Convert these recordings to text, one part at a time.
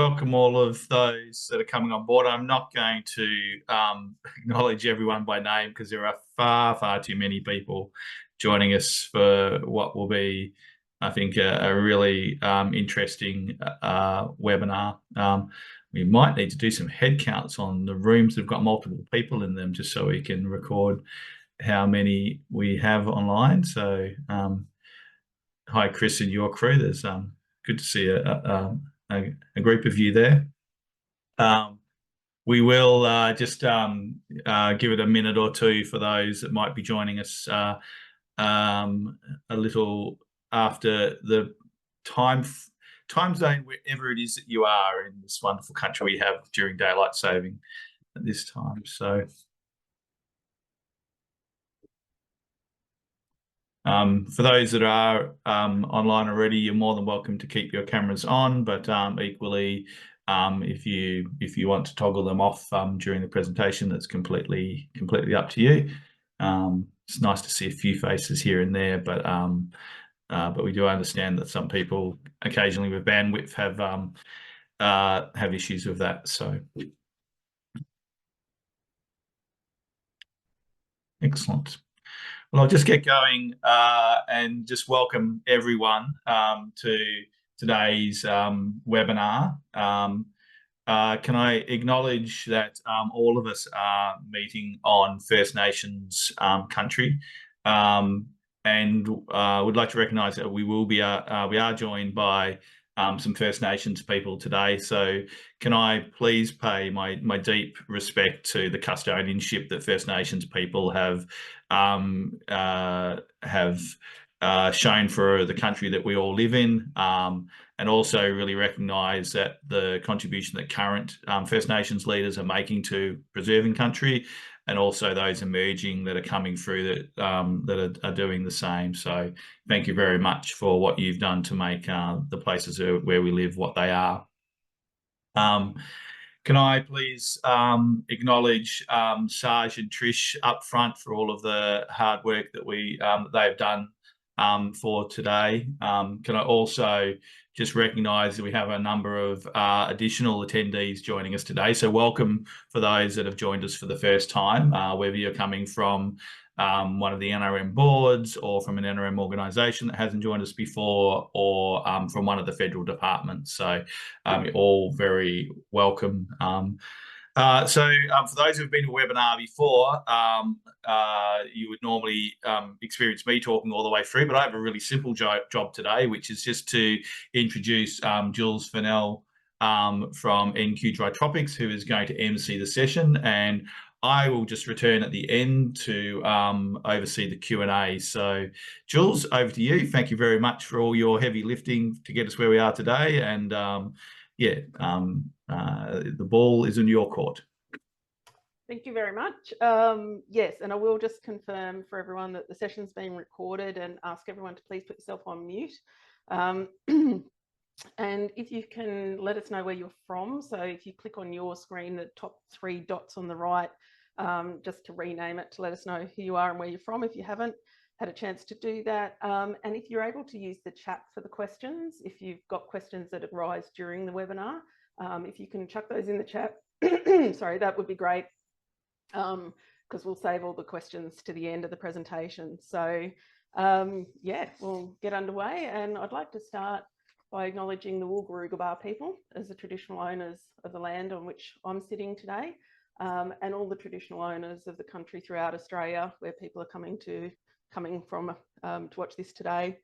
welcome all of those that are coming on board. I'm not going to acknowledge everyone by name because there are far too many people joining us for what will be, I think, a really interesting webinar. We might need to do some head counts on the rooms that have got multiple people in them just so we can record how many we have online. So hi, Chris and your crew. There's good to see a group of you there. We will just give it a minute or two for those that might be joining us a little after the time zone, wherever it is that you are in this wonderful country we have during daylight saving at this time. So for those that are online already, you're more than welcome to keep your cameras on, but equally, if you want to toggle them off during the presentation, that's completely up to you. It's nice to see a few faces here and there, but we do understand that some people occasionally with bandwidth have issues with that. So excellent. Well, I'll just get going and just welcome everyone to today's webinar. Can I acknowledge that all of us are meeting on First Nations country, and would like to recognise that we are joined by some First Nations people today. So can I please pay my deep respect to the custodianship that First Nations people have shown for the country that we all live in, and also really recognise that the contribution that current First Nations leaders are making to preserving country, and also those emerging that are coming through that are doing the same. So thank you very much for what you've done to make the places where we live what they are. Can I please acknowledge Sarge and Trish up front for all of the hard work that they've done for today. Can I also just recognise that we have a number of additional attendees joining us today. So welcome for those that have joined us for the first time, whether you're coming from one of the NRM boards or from an NRM organisation that hasn't joined us before, or from one of the federal departments. So you're all very welcome. For those who've been to a webinar before, you would normally experience me talking all the way through, but I have a really simple job today, which is just to introduce Jules Fennell from NQ Dry Tropics, who is going to MC the session, and I will just return at the end to oversee the Q&A. So Jules, over to you. Thank you very much for all your heavy lifting to get us where we are today, and the ball is in your court. Thank you very much. Yes, and I will just confirm for everyone that the session's being recorded, and ask everyone to please put yourself on mute. And if you can let us know where you're from. So if you click on your screen, the top 3 dots on the right, just to rename it, to let us know who you are and where you're from if you haven't had a chance to do that. And if you're able to use the chat for the questions, if you've got questions that arise during the webinar, if you can chuck those in the chat, sorry, that would be great, because we'll save all the questions to the end of the presentation. So yeah, we'll get underway, and I'd like to start by acknowledging the Wulgurugaba people as the traditional owners of the land on which I'm sitting today, and all the traditional owners of the country throughout Australia where people are coming from to watch this today.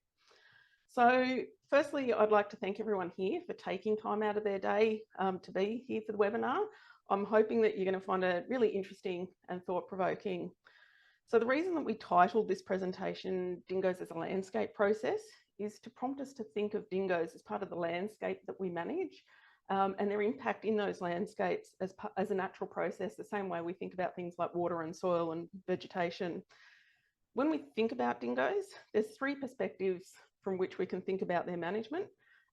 So firstly, I'd like to thank everyone here for taking time out of their day to be here for the webinar. I'm hoping that you're going to find it really interesting and thought-provoking. So the reason that we titled this presentation Dingoes as a Landscape Process is to prompt us to think of dingoes as part of the landscape that we manage, and their impact in those landscapes as a natural process, the same way we think about things like water and soil and vegetation. When we think about dingoes, there's 3 perspectives from which we can think about their management,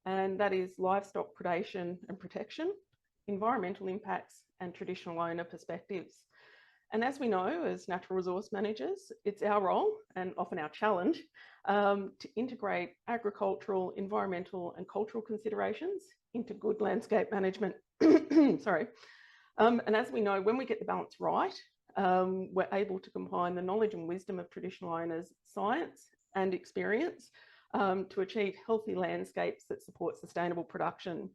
and that is livestock predation and protection, environmental impacts, and traditional owner perspectives. And as we know, as natural resource managers, it's our role and often our challenge to integrate agricultural, environmental and cultural considerations into good landscape management. Sorry. And as we know, when we get the balance right, we're able to combine the knowledge and wisdom of traditional owners, science and experience to achieve healthy landscapes that support sustainable production.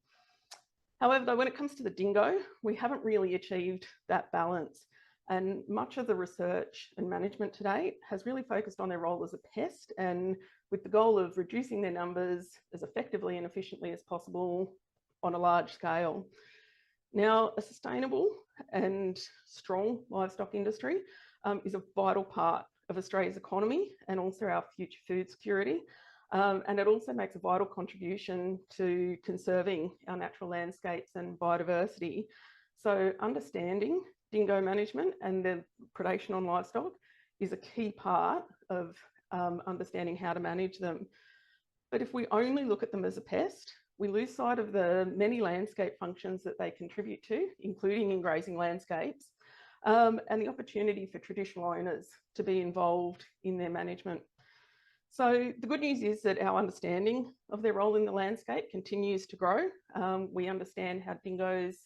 However, though, when it comes to the dingo, we haven't really achieved that balance. And much of the research and management to date has really focused on their role as a pest and with the goal of reducing their numbers as effectively and efficiently as possible on a large scale. Now, a sustainable and strong livestock industry is a vital part of Australia's economy and also our future food security. And it also makes a vital contribution to conserving our natural landscapes and biodiversity. So understanding dingo management and the predation on livestock is a key part of understanding how to manage them. But if we only look at them as a pest, we lose sight of the many landscape functions that they contribute to, including in grazing landscapes, and the opportunity for traditional owners to be involved in their management. So the good news is that our understanding of their role in the landscape continues to grow. We understand how dingoes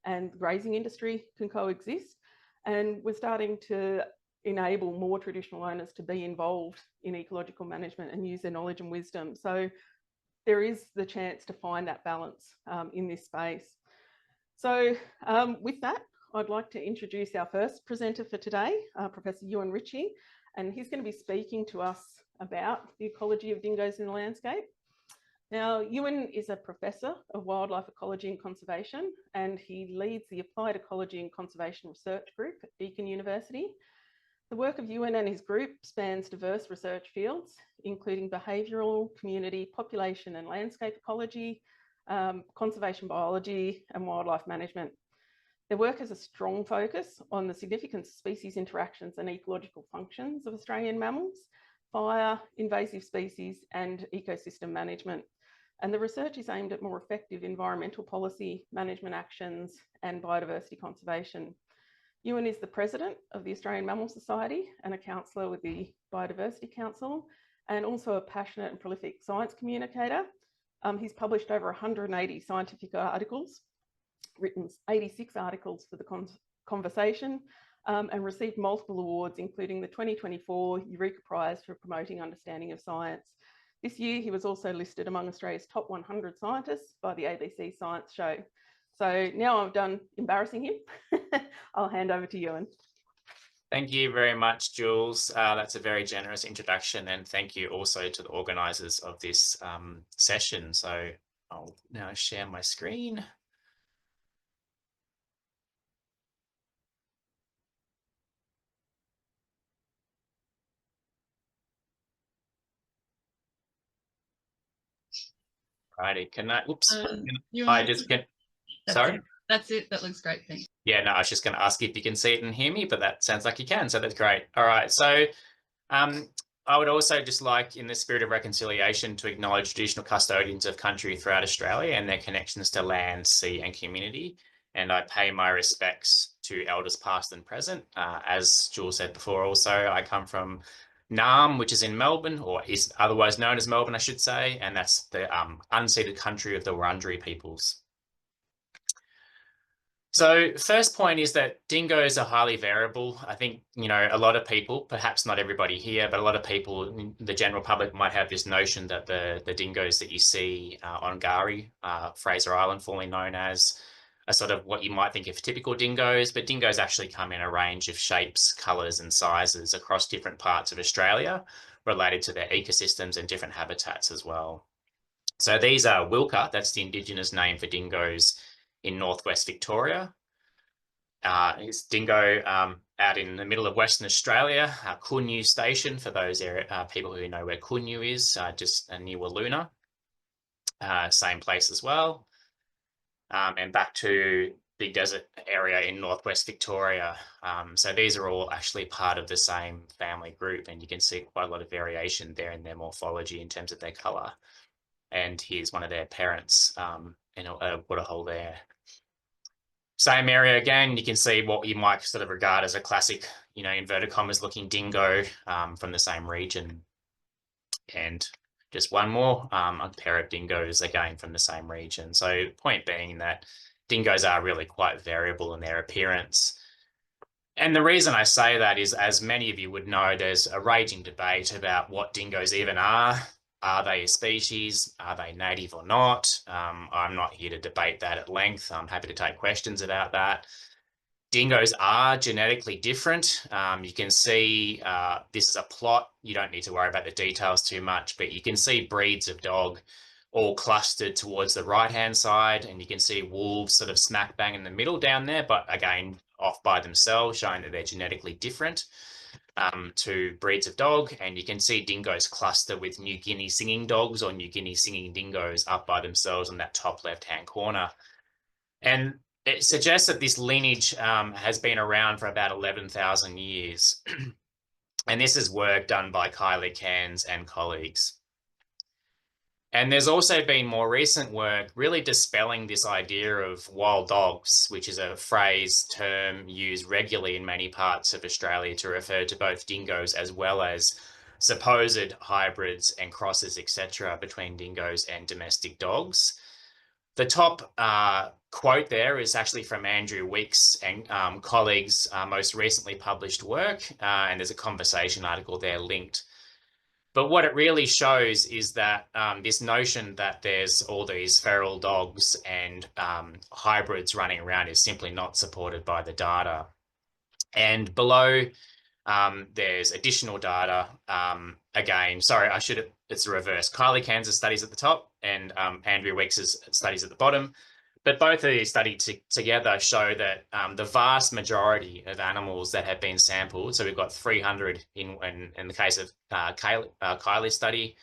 and the grazing industry can coexist, and we're starting to enable more traditional owners to be involved in ecological management and use their knowledge and wisdom. So there is the chance to find that balance in this space. So with that, I'd like to introduce our first presenter for today, Professor Euan Ritchie, and he's going to be speaking to us about the ecology of dingoes in the landscape. Now, Euan is a professor of wildlife ecology and conservation, and he leads the Applied Ecology and Conservation Research Group at Deakin University. The work of Euan and his group spans diverse research fields, including behavioural, community, population and landscape ecology, conservation biology and wildlife management. Their work has a strong focus on the significant species interactions and ecological functions of Australian mammals, fire, invasive species and ecosystem management. And the research is aimed at more effective environmental policy, management actions and biodiversity conservation. Euan is the president of the Australian Mammal Society and a counsellor with the Biodiversity Council, and also a passionate and prolific science communicator. He's published over 180 scientific articles, written 86 articles for the Conversation, and received multiple awards, including the 2024 Eureka Prize for promoting understanding of science. This year, he was also listed among Australia's top 100 scientists by the ABC Science Show. So now I'm done embarrassing him. I'll hand over to Euan. Thank you very much, Jules. That's a very generous introduction, and thank you also to the organisers of this session. So I'll now share my screen. Righty, can I, oops, I just get, sorry? That's it, that looks great, thanks. Yeah, no, I was just going to ask if you can see it and hear me, but that sounds like you can, so that's great. All right, so I would also just like, in the spirit of reconciliation, to acknowledge traditional custodians of country throughout Australia and their connections to land, sea and community. And I pay my respects to elders past and present. As Jules said before, also, I come from Naarm, which is in Melbourne, or is otherwise known as Melbourne, I should say, and that's the unceded country of the Wurundjeri peoples. So first point is that dingoes are highly variable. I think, you know, a lot of people, perhaps not everybody here, but a lot of people, the general public might have this notion that the dingoes that you see on Gari, Fraser Island, formerly known as, are sort of what you might think of typical dingoes, but dingoes actually come in a range of shapes, colours and sizes across different parts of Australia related to their ecosystems and different habitats as well. So these are Wilka, that's the Indigenous name for dingoes in northwest Victoria. It's dingo out in the middle of Western Australia, Kunyu Station, for those people who know where Kunyu is, just near Walloona. Same place as well. And back to Big Desert area in northwest Victoria. So these are all actually part of the same family group, and you can see quite a lot of variation there in their morphology in terms of their colour. And here's one of their parents in a waterhole there. Same area again, you can see what you might sort of regard as a classic, you know, inverted commas looking dingo from the same region. And just one more, a pair of dingoes again from the same region. So point being that dingoes are really quite variable in their appearance. And the reason I say that is, as many of you would know, there's a raging debate about what dingoes even are. Are they a species? Are they native or not? I'm not here to debate that at length. I'm happy to take questions about that. Dingoes are genetically different. You can see this is a plot. You don't need to worry about the details too much, but you can see breeds of dog all clustered towards the right-hand side, and you can see wolves sort of smack bang in the middle down there, but again, off by themselves, showing that they're genetically different to breeds of dog. And you can see dingoes cluster with New Guinea singing dogs or New Guinea singing dingoes up by themselves in that top left-hand corner. And it suggests that this lineage has been around for about 11,000 years. And this is work done by Kylie Cairns and colleagues. And there's also been more recent work really dispelling this idea of wild dogs, which is a phrase, term used regularly in many parts of Australia to refer to both dingoes as well as supposed hybrids and crosses, etc., between dingoes and domestic dogs. The top quote there is actually from Andrew Weeks and colleagues' most recently published work, and there's a conversation article there linked. But what it really shows is that this notion that there's all these feral dogs and hybrids running around is simply not supported by the data. And below, there's additional data. Again, sorry, it's the reverse. Kylie Cairns' studies at the top and Andrew Weeks' studies at the bottom. But both of these studies together show that the vast majority of animals that have been sampled, so we've got 300 in the case of Kylie's study,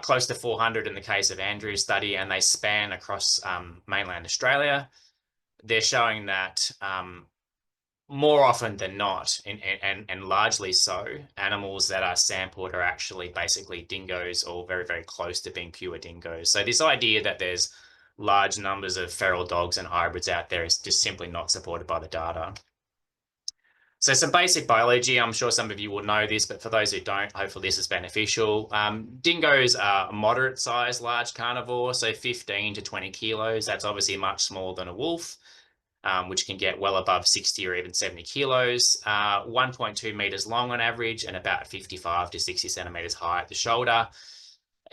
close to 400 in the case of Andrew's study, and they span across mainland Australia. They're showing that more often than not, and largely so, animals that are sampled are actually basically dingoes or very, very close to being pure dingoes. So this idea that there's large numbers of feral dogs and hybrids out there is just simply not supported by the data. So some basic biology, I'm sure some of you will know this, but for those who don't, hopefully this is beneficial. Dingoes are a moderate sized large carnivore, so 15 to 20 kilos. That's obviously much smaller than a wolf, which can get well above 60 or even 70 kilos, 1.2 meters long on average, and about 55 to 60 centimeters high at the shoulder.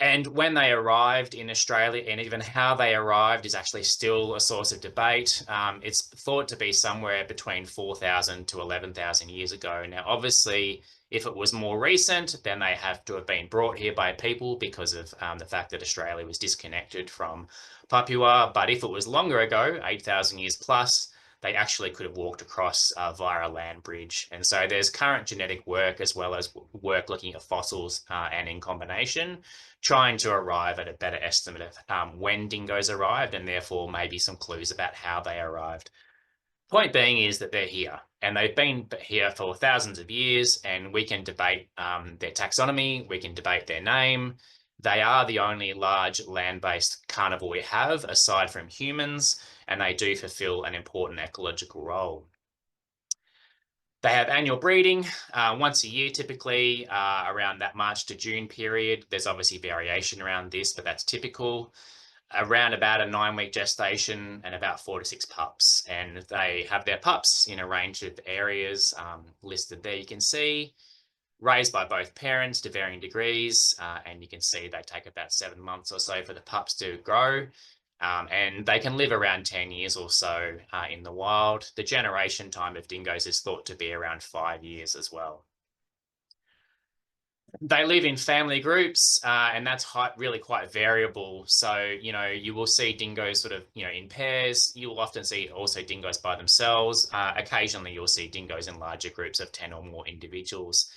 And when they arrived in Australia, and even how they arrived is actually still a source of debate. It's thought to be somewhere between 4,000 to 11,000 years ago. Now, obviously, if it was more recent, then they have to have been brought here by people because of the fact that Australia was disconnected from Papua. But if it was longer ago, 8,000 years plus, they actually could have walked across via a land bridge. And so there's current genetic work as well as work looking at fossils and in combination, trying to arrive at a better estimate of when dingoes arrived and therefore maybe some clues about how they arrived. Point being is that they're here and they've been here for thousands of years, and we can debate their taxonomy, we can debate their name. They are the only large land-based carnivore we have aside from humans, and they do fulfill an important ecological role. They have annual breeding once a year, typically around that March to June period. There's obviously variation around this, but that's typical. Around about a 9-week gestation and about 4 to 6 pups. And they have their pups in a range of areas listed there. You can see raised by both parents to varying degrees. And you can see they take about 7 months or so for the pups to grow. And they can live around 10 years or so in the wild. The generation time of dingoes is thought to be around 5 years as well. They live in family groups, and that's really quite variable. So, you know, you will see dingoes sort of, you know, in pairs. You will often see also dingoes by themselves. Occasionally, you'll see dingoes in larger groups of 10 or more individuals.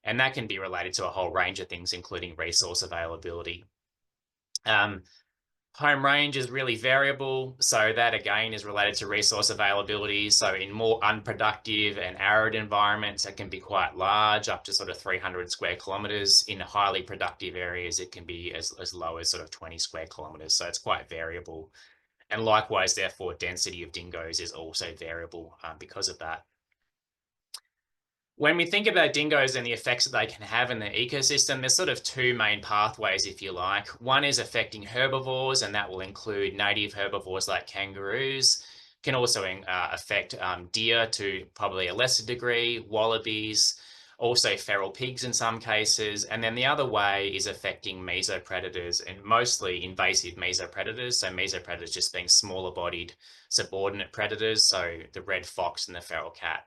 And that can be related to a whole range of things, including resource availability. Home range is really variable, so that again is related to resource availability. So in more unproductive and arid environments, it can be quite large, up to sort of 300 square kilometres. In highly productive areas, it can be as low as sort of 20 square kilometres. So it's quite variable. And likewise, therefore, density of dingoes is also variable because of that. When we think about dingoes and the effects that they can have in the ecosystem, there's sort of two main pathways, if you like. One is affecting herbivores, and that will include native herbivores like kangaroos. Can also affect deer to probably a lesser degree, wallabies, also feral pigs in some cases. And then the other way is affecting mesopredators, and mostly invasive mesopredators. So mesopredators just being smaller bodied subordinate predators, so the red fox and the feral cat.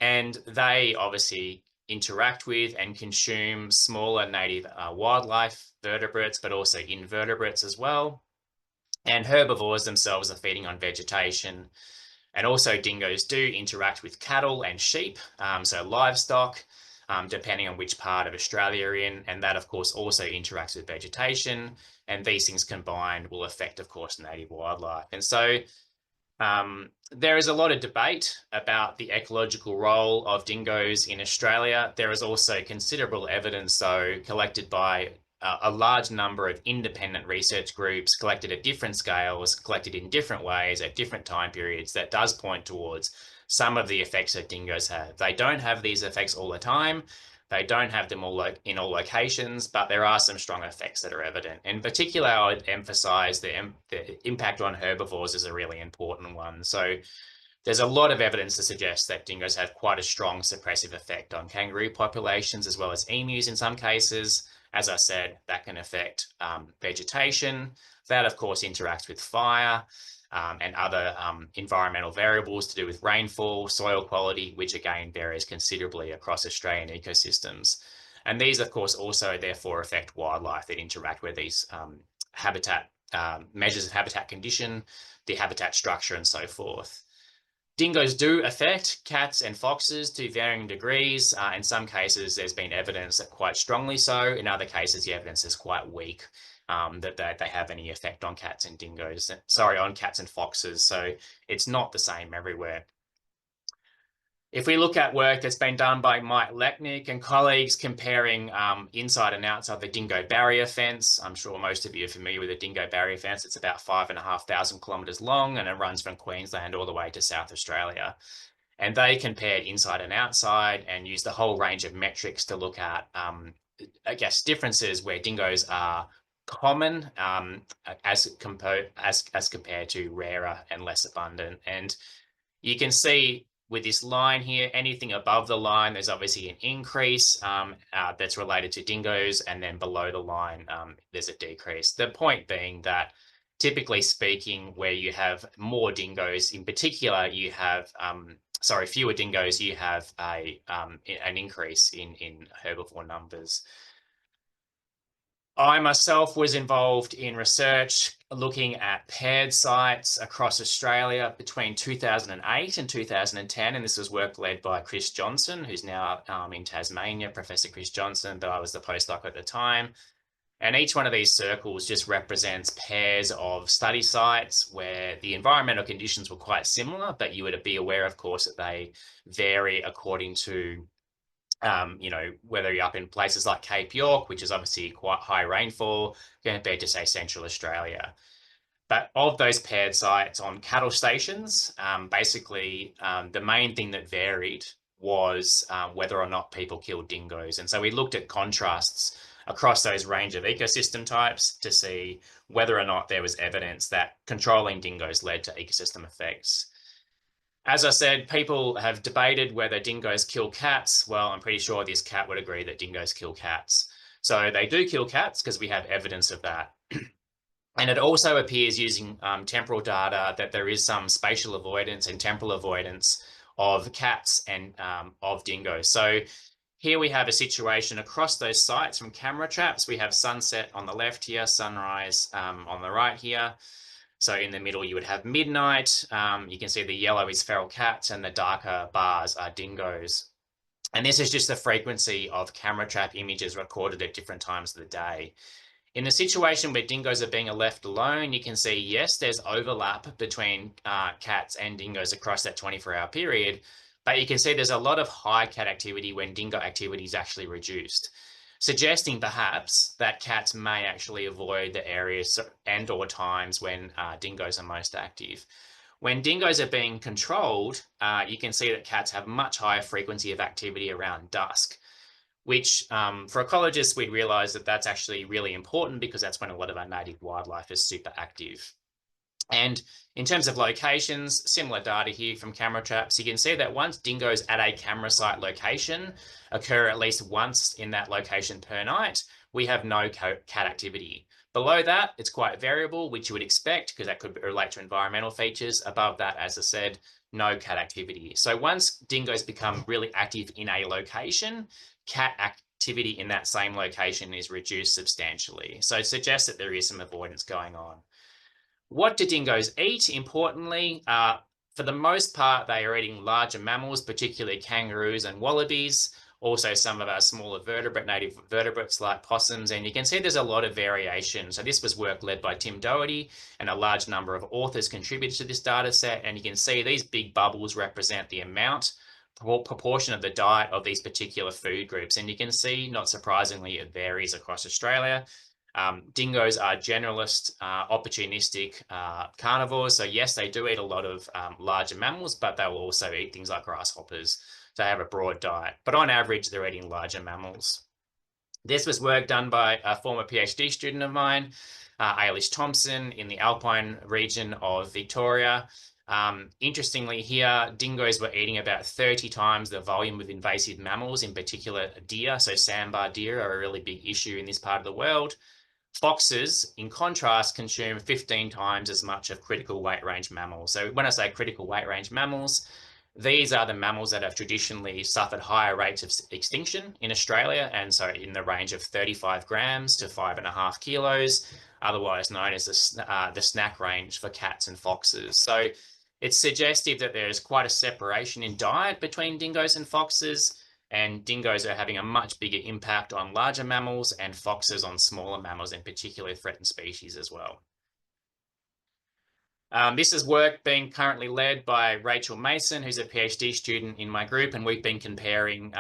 And they obviously interact with and consume smaller native wildlife, vertebrates, but also invertebrates as well. And herbivores themselves are feeding on vegetation. And also dingoes do interact with cattle and sheep, so livestock, depending on which part of Australia you're in. And that, of course, also interacts with vegetation. And these things combined will affect, of course, native wildlife. And so there is a lot of debate about the ecological role of dingoes in Australia. There is also considerable evidence, though, collected by a large number of independent research groups, collected at different scales, collected in different ways at different time periods, that does point towards some of the effects that dingoes have. They don't have these effects all the time. They don't have them all in all locations, but there are some strong effects that are evident. In particular, I would emphasize the impact on herbivores is a really important one. So there's a lot of evidence to suggest that dingoes have quite a strong suppressive effect on kangaroo populations, as well as emus in some cases. As I said, that can affect vegetation. That, of course, interacts with fire and other environmental variables to do with rainfall, soil quality, which again varies considerably across Australian ecosystems. And these, of course, also therefore affect wildlife that interact with these habitat measures of habitat condition, the habitat structure, and so forth. Dingoes do affect cats and foxes to varying degrees. In some cases, there's been evidence that quite strongly so. In other cases, the evidence is quite weak that they have any effect on cats and dingoes. Sorry, on cats and foxes. So it's not the same everywhere. If we look at work that's been done by Mike Lechnick and colleagues comparing inside and outside the dingo barrier fence, I'm sure most of you are familiar with the dingo barrier fence. It's about 5,500 kilometres long, and it runs from Queensland all the way to South Australia. And they compared inside and outside and used a whole range of metrics to look at, I guess, differences where dingoes are common as compared to rarer and less abundant. And you can see with this line here, anything above the line, there's obviously an increase that's related to dingoes, and then below the line, there's a decrease. The point being that, typically speaking, where you have more dingoes, in particular, you have, fewer dingoes, you have an increase in herbivore numbers. I myself was involved in research looking at paired sites across Australia between 2008 and 2010, and this was work led by Chris Johnson, who's now in Tasmania, Professor Chris Johnson, but I was the postdoc at the time. And each one of these circles just represents pairs of study sites where the environmental conditions were quite similar, but you would be aware, of course, that they vary according to whether you're up in places like Cape York, which is obviously quite high rainfall compared to, say, Central Australia. But of those paired sites on cattle stations, basically the main thing that varied was whether or not people killed dingoes. And so we looked at contrasts across those range of ecosystem types to see whether or not there was evidence that controlling dingoes led to ecosystem effects. As I said, people have debated whether dingoes kill cats. Well, I'm pretty sure this cat would agree that dingoes kill cats. So they do kill cats because we have evidence of that. And it also appears using temporal data that there is some spatial avoidance and temporal avoidance of cats and of dingoes. So here we have a situation across those sites from camera traps. We have sunset on the left here, sunrise on the right here. So in the middle, you would have midnight. You can see the yellow is feral cats and the darker bars are dingoes. And this is just the frequency of camera trap images recorded at different times of the day. In the situation where dingoes are being left alone, you can see, yes, there's overlap between cats and dingoes across that 24-hour period, but you can see there's a lot of high cat activity when dingo activity is actually reduced. suggesting perhaps that cats may actually avoid the areas and or times when dingoes are most active. When dingoes are being controlled, you can see that cats have much higher frequency of activity around dusk, which for ecologists, we'd realise that that's actually really important because that's when a lot of our native wildlife is super active. And in terms of locations, similar data here from camera traps, you can see that once dingoes at a camera site location occur at least once in that location per night, we have no cat activity. Below that, it's quite variable, which you would expect because that could relate to environmental features. Above that, as I said, no cat activity. So once dingoes become really active in a location, cat activity in that same location is reduced substantially. So it suggests that there is some avoidance going on. What do dingoes eat? Importantly, for the most part, they are eating larger mammals, particularly kangaroos and wallabies, also some of our smaller native vertebrates like possums, and you can see there's a lot of variation. So this was work led by Tim Doherty, and a large number of authors contributed to this data set, and you can see these big bubbles represent the amount, proportion of the diet of these particular food groups, and you can see, not surprisingly, it varies across Australia. Dingoes are generalist, opportunistic carnivores. So yes, they do eat a lot of larger mammals, but they will also eat things like grasshoppers. So they have a broad diet, but on average, they're eating larger mammals. This was work done by a former PhD student of mine, Ailish Thompson, in the Alpine region of Victoria. Interestingly here, dingoes were eating about 30 times the volume of invasive mammals, in particular deer. So sandbar deer are a really big issue in this part of the world. Foxes, in contrast, consume 15 times as much of critical weight range mammals. So when I say critical weight range mammals, these are the mammals that have traditionally suffered higher rates of extinction in Australia, and so in the range of 35 grams to 5.5 kilos, otherwise known as the snack range for cats and foxes. So it's suggestive that there is quite a separation in diet between dingoes and foxes, and dingoes are having a much bigger impact on larger mammals and foxes on smaller mammals, in particular threatened species as well. This is work being currently led by Rachel Mason, who's a PhD student in my group, and we've been comparing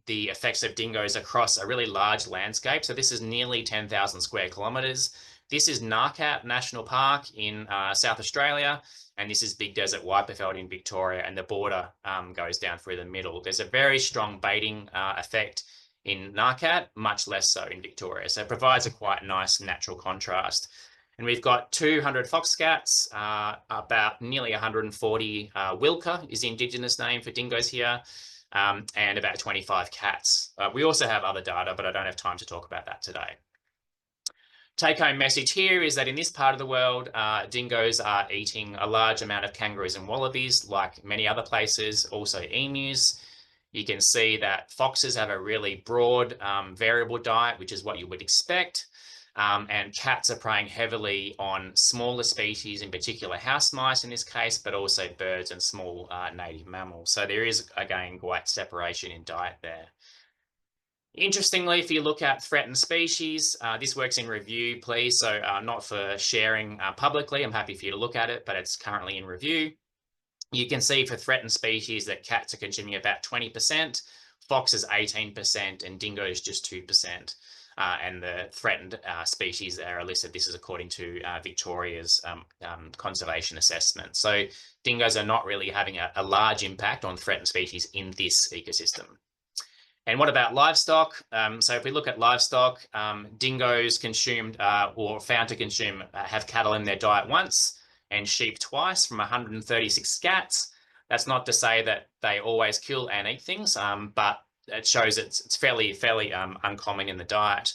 the effects of dingoes across a really large landscape. So this is nearly 10,000 square kilometres. This is Narcat National Park in South Australia, and this is Big Desert Weiperfeld in Victoria, and the border goes down through the middle. There's a very strong baiting effect in Narcat, much less so in Victoria. So it provides a quite nice natural contrast. And we've got 200 foxcats, about nearly 140 Wilka is the Indigenous name for dingoes here, and about 25 cats. We also have other data, but I don't have time to talk about that today. Take-home message here is that in this part of the world, dingoes are eating a large amount of kangaroos and wallabies, like many other places, also emus. You can see that foxes have a really broad, variable diet, which is what you would expect. And cats are preying heavily on smaller species, in particular house mice in this case, but also birds and small native mammals. So there is, again, quite separation in diet there. Interestingly, if you look at threatened species, this work's in review, please. So not for sharing publicly. I'm happy for you to look at it, but it's currently in review. You can see for threatened species that cats are consuming about 20%, foxes 18%, and dingoes just 2%. And the threatened species that are listed, this is according to Victoria's conservation assessment. So dingoes are not really having a large impact on threatened species in this ecosystem. And what about livestock? So if we look at livestock, dingoes consumed or found to consume, have cattle in their diet once and sheep twice from 136 scats. That's not to say that they always kill and eat things, but it shows it's fairly uncommon in the diet.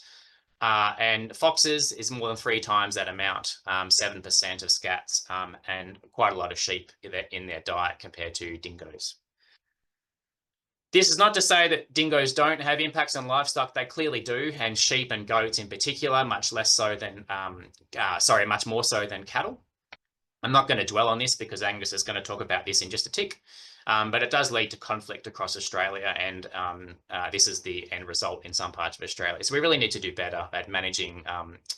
And foxes is more than 3 times that amount, 7% of scats, and quite a lot of sheep in their diet compared to dingoes. This is not to say that dingoes don't have impacts on livestock. They clearly do, and sheep and goats in particular, much more so than cattle. I'm not going to dwell on this because Angus is going to talk about this in just a tick. But it does lead to conflict across Australia, and this is the end result in some parts of Australia. So we really need to do better at managing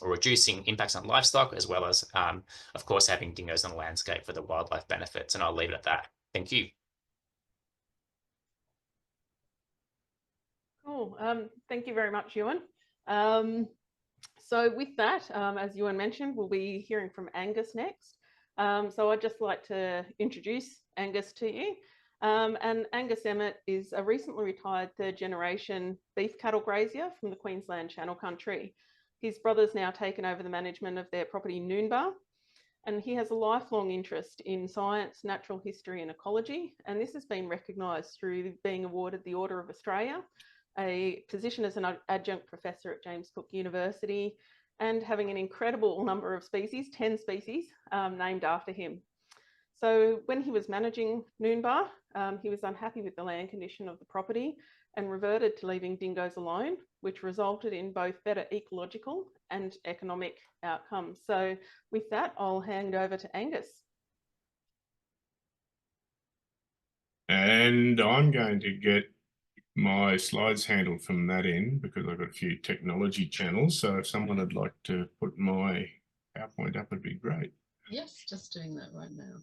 or reducing impacts on livestock, as well as, of course, having dingoes on the landscape for the wildlife benefits. And I'll leave it at that. Thank you. Cool. Thank you very much, Euan. So with that, as Euan mentioned, we'll be hearing from Angus next. So I'd just like to introduce Angus to you. And Angus Emmott is a recently retired third-generation beef cattle grazier from the Queensland Channel Country. His brother's now taken over the management of their property Noonbar, and he has a lifelong interest in science, natural history and ecology, and this has been recognised through being awarded the Order of Australia, a position as an adjunct professor at James Cook University, and having an incredible number of species, 10 species, named after him. So when he was managing Noonbar, he was unhappy with the land condition of the property and reverted to leaving dingoes alone, which resulted in both better ecological and economic outcomes. So with that, I'll hand over to Angus. And I'm going to get my slides handled from that end because I've got a few technology channels. So if someone would like to put my PowerPoint up, it'd be great. Yes, just doing that right now.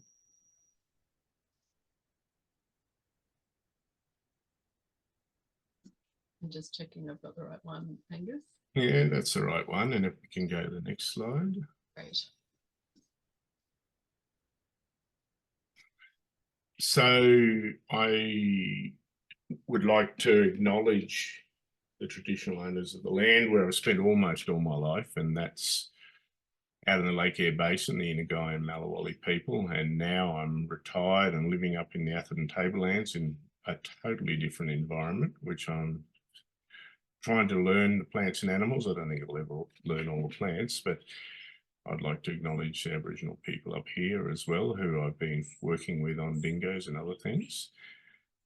I'm just checking I've got the right one, Angus. Yeah, that's the right one. And if we can go to the next slide. Great. So I would like to acknowledge the traditional owners of the land where I've spent almost all my life, and that's out in the Lake Eyre Basin, the Dingoes and Malawali people. And now I'm retired and living up in the Atherton Tablelands in a totally different environment, which I'm trying to learn the plants and animals. I don't think I'll ever learn all the plants, but I'd like to acknowledge the Aboriginal people up here as well, who I've been working with on dingoes and other things.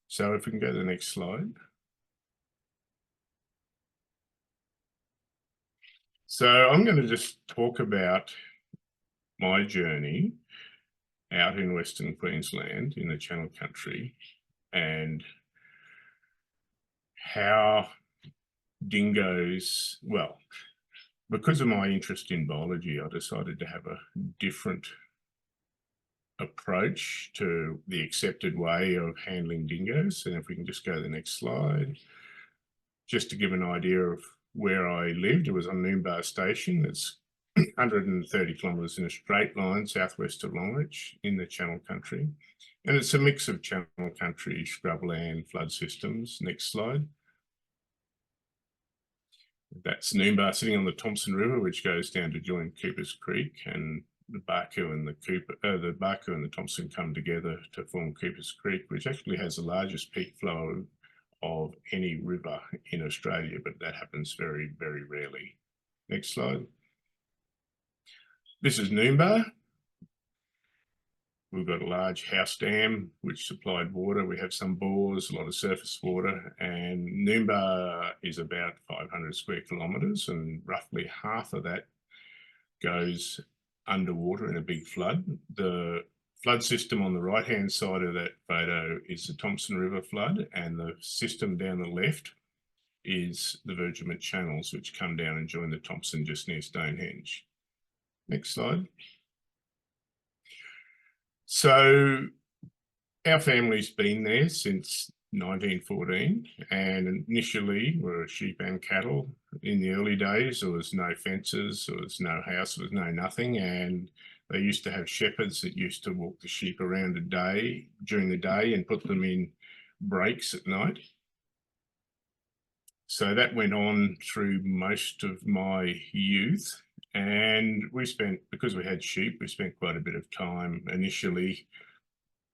So if we can go to the next slide. So I'm going to just talk about my journey out in Western Queensland in the Channel Country and how dingoes, well, because of my interest in biology, I decided to have a different approach to the accepted way of handling dingoes. And if we can just go to the next slide, just to give an idea of where I lived, it was on Noonbar Station. It's 130 kilometres in a straight line southwest of Longreach in the Channel Country. And it's a mix of Channel Country, scrubland, flood systems. Next slide. That's Noonbar sitting on the Thompson River, which goes down to join Cooper's Creek, and the Barcoo and the Thompson come together to form Cooper's Creek, which actually has the largest peak flow of any river in Australia, but that happens very, very rarely. Next slide. This is Noonbar. We've got a large house dam which supplied water. We have some bores, a lot of surface water, and Noonbar is about 500 square kilometres, and roughly half of that goes underwater in a big flood. The flood system on the right-hand side of that photo is the Thompson River flood, and the system down the left is the Virgin Channels, which come down and join the Thompson just near Stonehenge. Next slide. So our family's been there since 1914, and initially were sheep and cattle. In the early days, there was no fences, there was no house, there was no nothing, and they used to have shepherds that used to walk the sheep around during the day and put them in breaks at night. So that went on through most of my youth. And we spent, because we had sheep, we spent quite a bit of time initially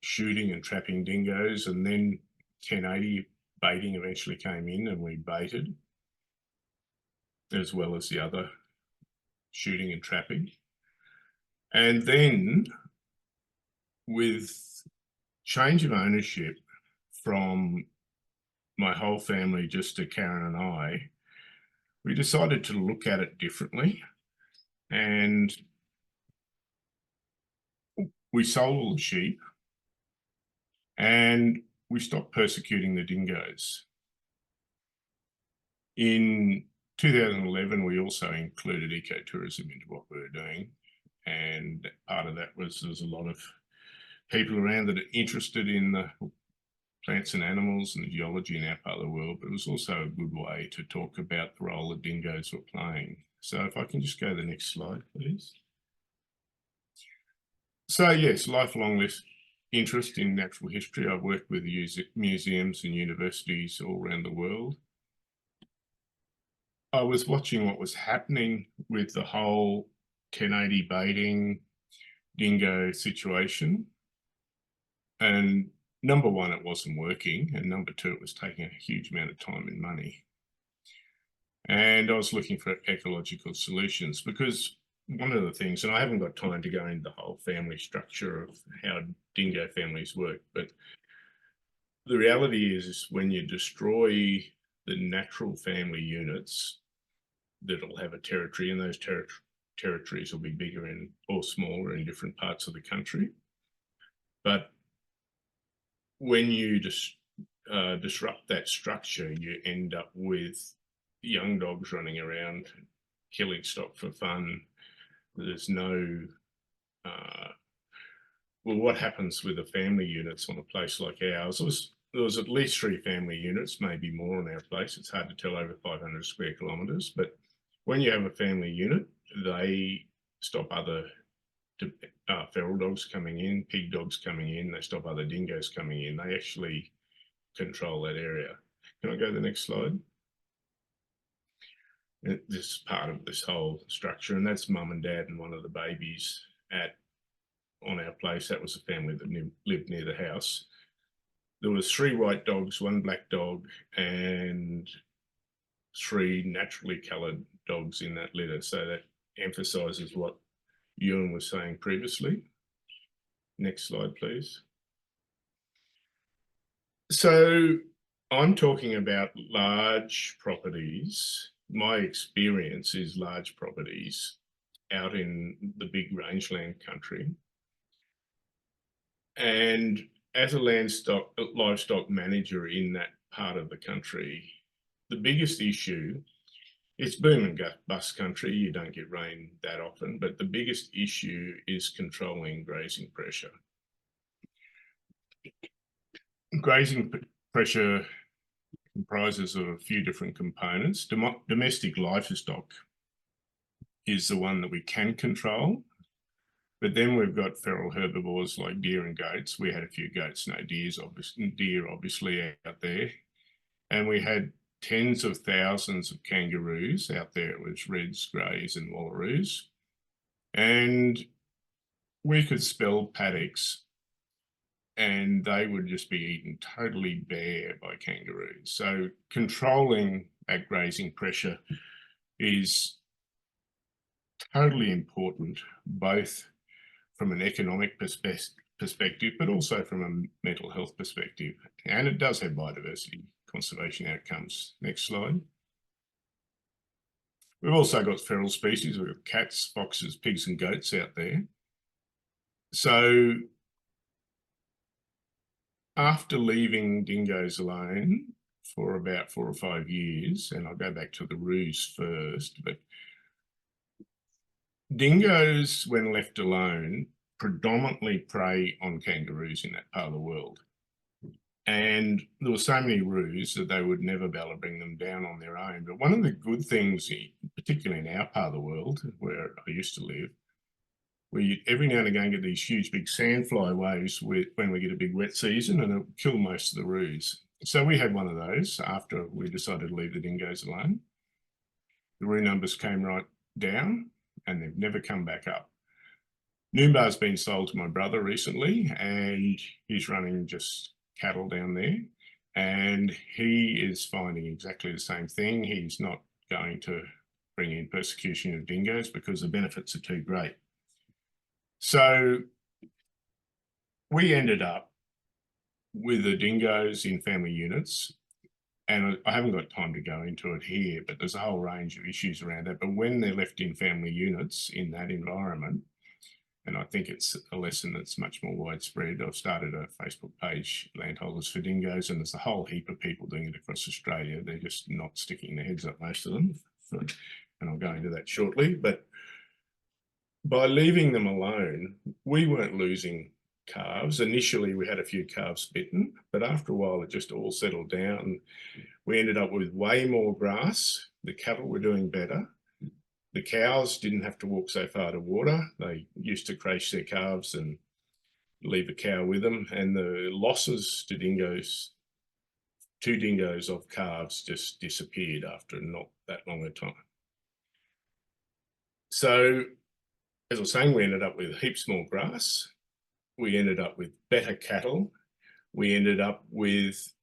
shooting and trapping dingoes, and then 1080 baiting eventually came in and we baited, as well as the other shooting and trapping. And then with change of ownership from my whole family just to Karen and I, we decided to look at it differently. And we sold all the sheep and we stopped persecuting the dingoes. In 2011, we also included ecotourism into what we were doing. And part of that was there's a lot of people around that are interested in the plants and animals and the geology in our part of the world, but it was also a good way to talk about the role that dingoes were playing. So if I can just go to the next slide, please. So yes, lifelong interest in natural history. I've worked with museums and universities all around the world. I was watching what was happening with the whole 1080 baiting dingo situation. And number one, it wasn't working. And number two, it was taking a huge amount of time and money. And I was looking for ecological solutions because one of the things, and I haven't got time to go into the whole family structure of how dingo families work, but the reality is when you destroy the natural family units, that'll have a territory, and those territories will be bigger or smaller in different parts of the country. But when you disrupt that structure, you end up with young dogs running around killing stock for fun. There's no well, what happens with the family units on a place like ours? There was at least 3 family units, maybe more on our place. It's hard to tell over 500 square kilometres, but when you have a family unit, they stop other feral dogs coming in, pig dogs coming in, they stop other dingoes coming in. They actually control that area. Can I go to the next slide? This is part of this whole structure, and that's mum and dad and one of the babies on our place. That was a family that lived near the house. There was 3 white dogs, 1 black dog, and 3 naturally coloured dogs in that litter. So that emphasises what Euan was saying previously. Next slide, please. So I'm talking about large properties. My experience is large properties out in the big rangeland country. And as a livestock manager in that part of the country, the biggest issue, it's boom and bust country, you don't get rain that often, but the biggest issue is controlling grazing pressure. Grazing pressure comprises of a few different components. Domestic livestock is the one that we can control, but then we've got feral herbivores like deer and goats. We had a few goats, no deer obviously out there, and we had tens of thousands of kangaroos out there. It was reds, greys and wallaroos, and we could spell paddocks and they would just be eaten totally bare by kangaroos. So controlling that grazing pressure is totally important, both from an economic perspective, but also from a mental health perspective. And it does have biodiversity conservation outcomes. Next slide. We've also got feral species. We've got cats, foxes, pigs and goats out there. So after leaving dingoes alone for about 4 or 5 years, and I'll go back to the roos first, but dingoes, when left alone, predominantly prey on kangaroos in that part of the world. And there were so many roos that they would never be able to bring them down on their own. But one of the good things, particularly in our part of the world, where I used to live, we every now and again get these huge big sandfly waves when we get a big wet season, and it'll kill most of the roos. So we had one of those after we decided to leave the dingoes alone. The roo numbers came right down and they've never come back up. Noomba's been sold to my brother recently, and he's running just cattle down there, and he is finding exactly the same thing. He's not going to bring in persecution of dingoes because the benefits are too great. So we ended up with the dingoes in family units, and I haven't got time to go into it here, but there's a whole range of issues around that. But when they're left in family units in that environment, and I think it's a lesson that's much more widespread. I've started a Facebook page, Landholders for Dingoes, and there's a whole heap of people doing it across Australia. They're just not sticking their heads up, most of them, and I'll go into that shortly. But by leaving them alone, we weren't losing calves. Initially, we had a few calves bitten, but after a while, it just all settled down. We ended up with way more grass. The cattle were doing better. The cows didn't have to walk so far to water. They used to crash their calves and leave a cow with them. And the losses to dingoes of calves just disappeared after not that long a time. So, as I was saying, we ended up with heaps more grass. We ended up with better cattle. We ended up with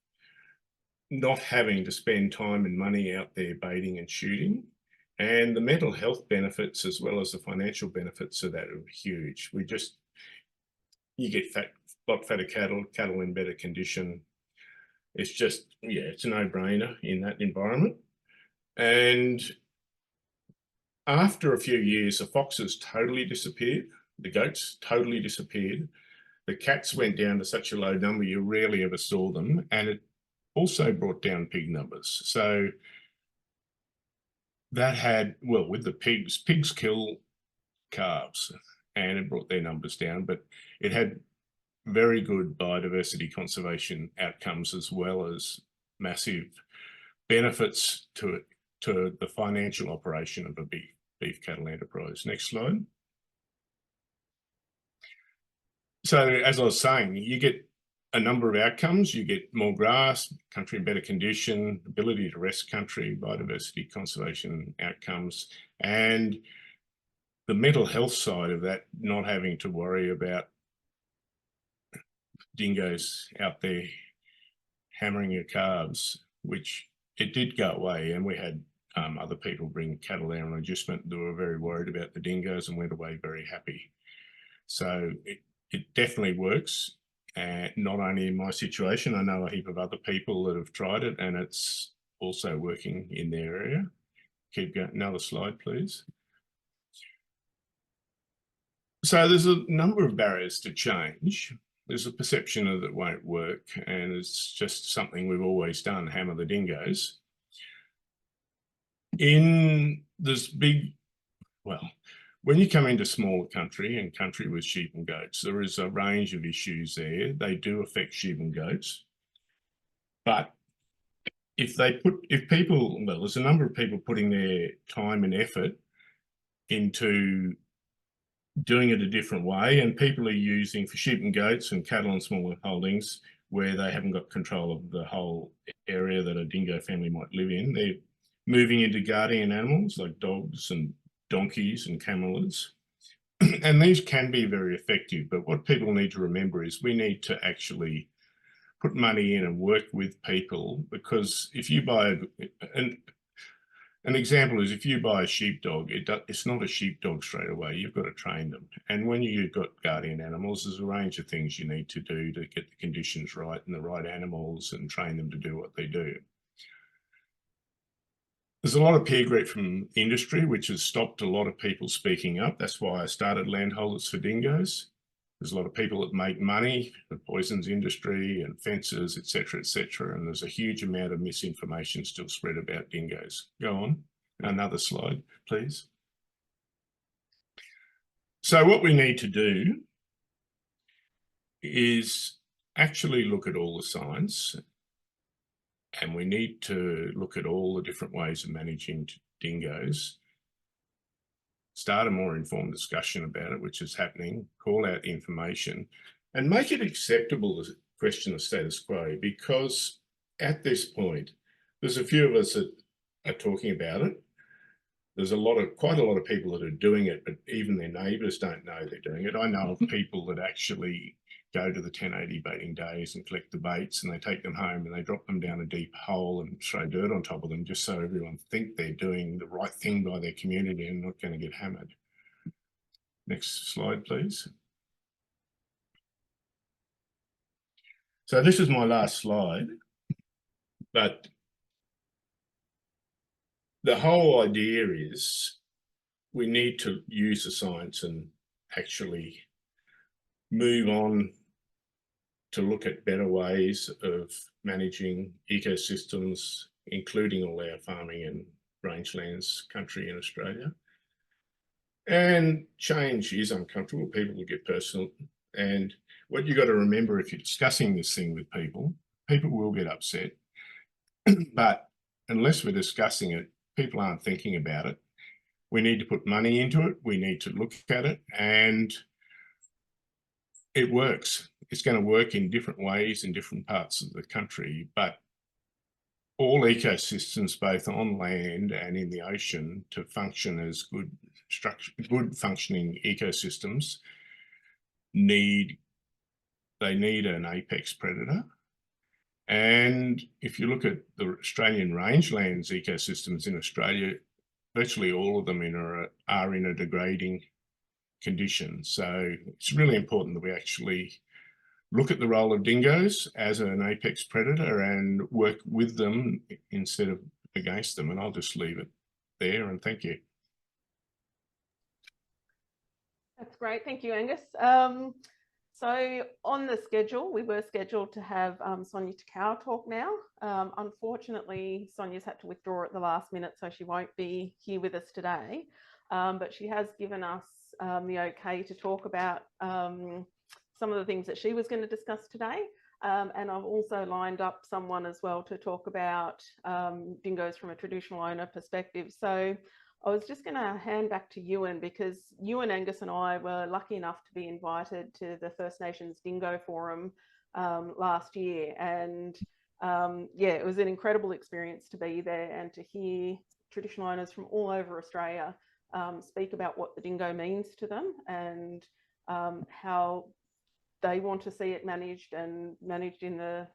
not having to spend time and money out there baiting and shooting. And the mental health benefits as well as the financial benefits of that are huge. You get a lot fatter cattle in better condition. It's just, yeah, it's a no-brainer in that environment. And after a few years, the foxes totally disappeared. The goats totally disappeared. The cats went down to such a low number, you rarely ever saw them. And it also brought down pig numbers. So that had, well, with the pigs kill calves and it brought their numbers down, but it had very good biodiversity conservation outcomes as well as massive benefits to the financial operation of a beef cattle enterprise. Next slide. So as I was saying, you get a number of outcomes. You get more grass, country in better condition, ability to rest country, biodiversity conservation outcomes, and the mental health side of that, not having to worry about dingoes out there hammering your calves, which it did go away. And we had other people bring cattle there on adjustment that were very worried about the dingoes and went away very happy. So it definitely works. And not only in my situation, I know a heap of other people that have tried it and it's also working in their area. Keep going, another slide, please. So there's a number of barriers to change. There's a perception that it won't work and it's just something we've always done, hammer the dingoes. In this when you come into smaller country and country with sheep and goats, there is a range of issues there. They do affect sheep and goats. But there's a number of people putting their time and effort into doing it a different way, and people are using for sheep and goats and cattle and smaller holdings where they haven't got control of the whole area that a dingo family might live in. They're moving into guardian animals like dogs and donkeys and camelids. And these can be very effective, but what people need to remember is we need to actually put money in and work with people, because if you buy an example is if you buy a sheepdog, it's not a sheepdog straight away. You've got to train them. And when you've got guardian animals, there's a range of things you need to do to get the conditions right and the right animals and train them to do what they do. There's a lot of peer group from industry, which has stopped a lot of people speaking up. That's why I started Landholders for Dingoes. There's a lot of people that make money, the poisons industry and fences, et cetera, and there's a huge amount of misinformation still spread about dingoes. Go on, another slide, please. So what we need to do is actually look at all the science, and we need to look at all the different ways of managing dingoes. Start a more informed discussion about it, which is happening, call out information and make it acceptable as a question of status quo, because at this point, there's a few of us that are talking about it. There's quite a lot of people that are doing it, but even their neighbours don't know they're doing it. I know of people that actually go to the 1080 baiting days and collect the baits and they take them home and they drop them down a deep hole and throw dirt on top of them just so everyone think they're doing the right thing by their community and not going to get hammered. Next slide, please. So this is my last slide, but the whole idea is we need to use the science and actually move on to look at better ways of managing ecosystems, including all our farming and rangelands country in Australia. And change is uncomfortable, people will get personal, and what you got to remember if you're discussing this thing with people, people will get upset. But unless we're discussing it, people aren't thinking about it. We need to put money into it. We need to look at it, and it works. It's going to work in different ways in different parts of the country, but all ecosystems, both on land and in the ocean, to function as good functioning ecosystems, need an apex predator. And if you look at the Australian rangelands ecosystems in Australia, virtually all of them are in a degrading condition. So it's really important that we actually look at the role of dingoes as an apex predator and work with them instead of against them. And I'll just leave it there, and thank you. That's great. Thank you, Angus. So on the schedule, we were scheduled to have Sonia Takao talk now. Unfortunately, Sonia's had to withdraw at the last minute, so she won't be here with us today. But she has given us the okay to talk about some of the things that she was going to discuss today. And I've also lined up someone as well to talk about dingoes from a traditional owner perspective. So I was just going to hand back to Euan, because Euan, Angus and I were lucky enough to be invited to the First Nations Dingo Forum last year. And yeah, it was an incredible experience to be there and to hear traditional owners from all over Australia speak about what the dingo means to them and how they want to see it managed and managed in the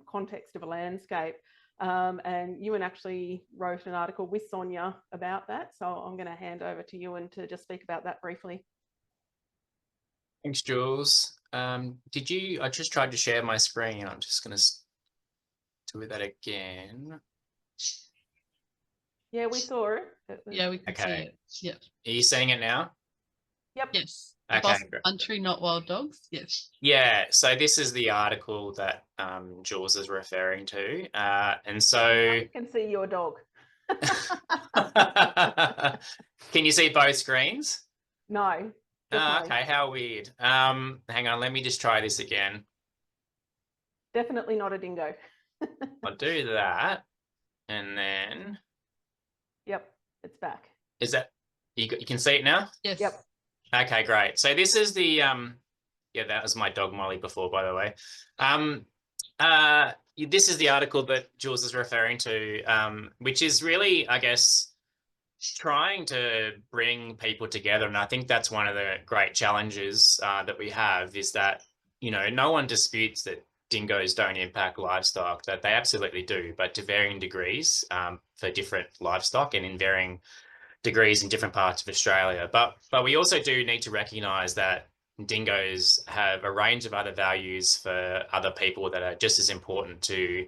context of a landscape. And Euan actually wrote an article with Sonia about that. So I'm going to hand over to Euan to just speak about that briefly. Thanks, Jules. I just tried to share my screen. I'm just going to do that again. Yeah, we saw it. Yeah, we can see it. Yep. Are you seeing it now? Yep. Yes. Okay. Country, not wild dogs. Yes. Yeah. So this is the article that Jules is referring to, and so you can see your dog. Can you see both screens? No. Okay. How weird. Hang on. Let me just try this again. Definitely not a dingo. I'll do that, and then. Yep, it's back. Is that you can see it now? Yes. Yep. Okay, great. So this is the yeah, that was my dog Molly before, by the way. This is the article that Jules is referring to, which is really, I guess, trying to bring people together. And I think that's one of the great challenges that we have, is that, you know, no one disputes that dingoes don't impact livestock, that they absolutely do, but to varying degrees for different livestock and in varying degrees in different parts of Australia. But we also do need to recognise that dingoes have a range of other values for other people that are just as important to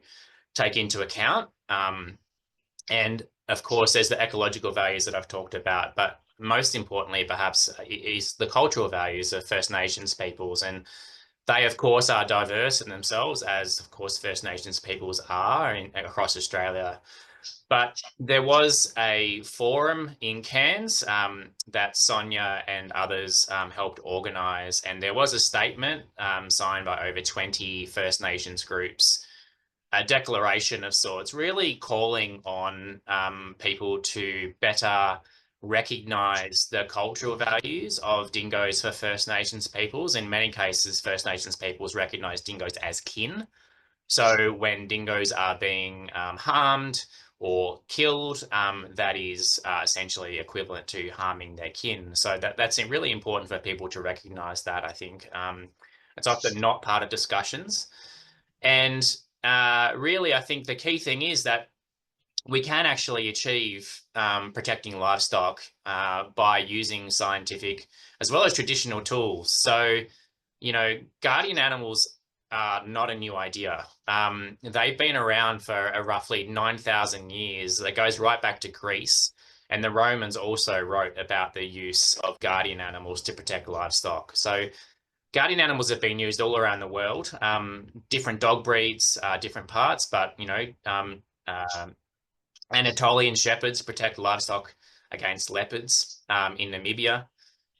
take into account. And of course, there's the ecological values that I've talked about, but most importantly, perhaps, is the cultural values of First Nations peoples. And they, of course, are diverse in themselves, as, of course, First Nations peoples are across Australia. But there was a forum in Cairns that Sonia and others helped organise, and there was a statement signed by over 20 First Nations groups, a declaration of sorts, really calling on people to better recognise the cultural values of dingoes for First Nations peoples. In many cases, First Nations peoples recognise dingoes as kin. So when dingoes are being harmed or killed, that is essentially equivalent to harming their kin. So that's really important for people to recognise that, I think. It's often not part of discussions. And really, I think the key thing is that we can actually achieve protecting livestock by using scientific as well as traditional tools. So, you know, guardian animals are not a new idea. They've been around for roughly 9,000 years. That goes right back to Greece. And the Romans also wrote about the use of guardian animals to protect livestock. So guardian animals have been used all around the world, different dog breeds, different parts, but, you know, Anatolian shepherds protect livestock against leopards in Namibia.